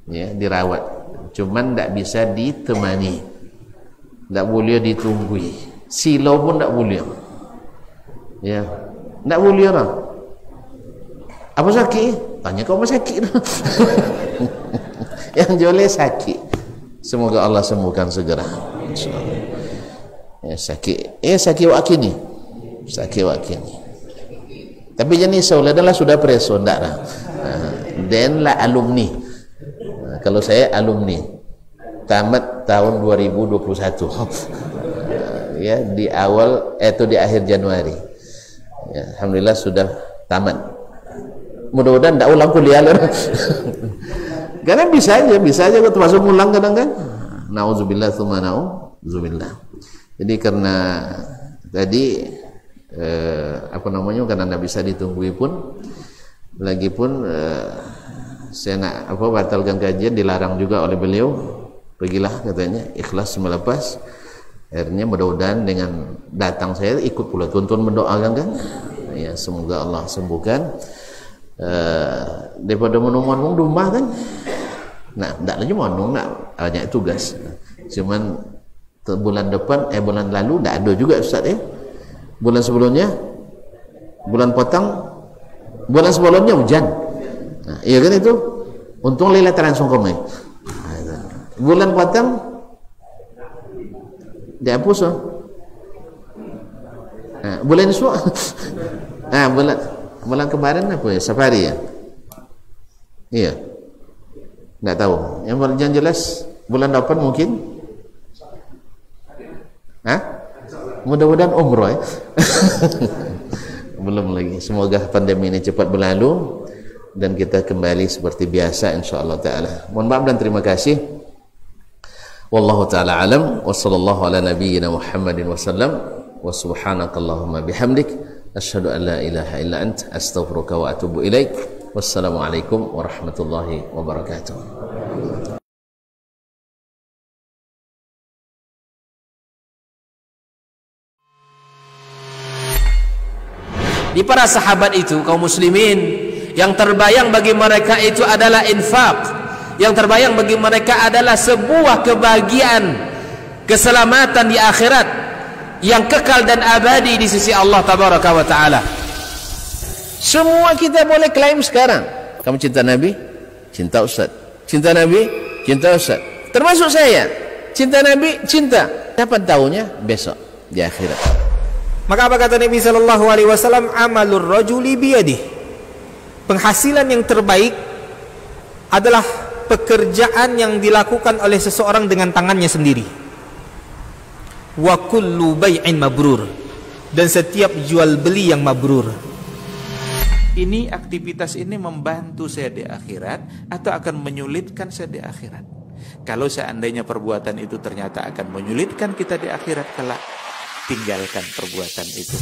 ya dirawat. Cuman tidak bisa ditemani, tidak boleh ditunggui. Silau pun tidak boleh. Ya, tidak boleh orang. Apa sakit? Tanya kau apa sakit? Yang joleh sakit. Semoga Allah sembuhkan segera. Ya, sakit wakini. Sakit wakini. Tapi jenis seolah adalah sudah preso ndak lah. Dan lah alumni. Kalau saya alumni tamat tahun 2021. Ya, di awal atau di akhir Januari. Ya, alhamdulillah sudah tamat. Mudah-mudahan ndak ulang kuliah lah. Karena bisa aja termasuk ulang kadang kan. Nauzubillah tsumma nauzubillah. Jadi karena tadi karena tidak bisa ditunggu pun, lagipun saya nak batalkan kajian, dilarang juga oleh beliau. Pergilah katanya, ikhlas melepas. Akhirnya mudah-mudahan dengan datang saya ikut pula tuan-tuan mendoakan kan. Ya semoga Allah sembuhkan. Daripada menunggu rumah kan. Nah, tidak lagi monong, nak banyak tugas. Cuman bulan depan, bulan lalu tidak ada juga Ustaz ya. Bulan sebelumnya, bulan potong, bulan sebelumnya hujan. Nah, iya kan itu. Untung Lailatul Qadar komai. Bulan potong, Dihapus oh. Bulan esok. Bulan kemarin apa ya? Safari ya? Iya. Enggak tahu. Yang jelas bulan depan mungkin. Mudah-mudahan umroh ya. Belum lagi. Semoga pandemi ini cepat berlalu dan kita kembali seperti biasa insyaallah taala. Mohon maaf dan terima kasih. Wallahu taala alam wa sallallahu ala nabiyyina Muhammadin wasallam wa subhanakallahumma bihamdik asyhadu an la ilaha illa ant astaghfiruka wa atubu ilaik. Wassalamualaikum warahmatullahi wabarakatuh. Di para sahabat itu, kaum muslimin, yang terbayang bagi mereka itu adalah infak. Yang terbayang bagi mereka adalah sebuah kebahagiaan, keselamatan di akhirat yang kekal dan abadi di sisi Allah tabaraka wa taala. Semua kita boleh klaim sekarang. Kamu cinta Nabi? Cinta Ustaz. Cinta Nabi? Cinta Ustaz. Termasuk saya. Cinta Nabi? Cinta. Kapan tahunya? Besok di akhirat. Maka apa kata Nabi sallallahu alaihi wasallam? Amalur rajuli biyadih. Penghasilan yang terbaik adalah pekerjaan yang dilakukan oleh seseorang dengan tangannya sendiri. Wa kullu bai'in mabrur. Dan setiap jual beli yang mabrur. Ini aktivitas ini membantu saya di akhirat atau akan menyulitkan saya di akhirat? Kalau seandainya perbuatan itu ternyata akan menyulitkan kita di akhirat kelak, tinggalkan perbuatan itu.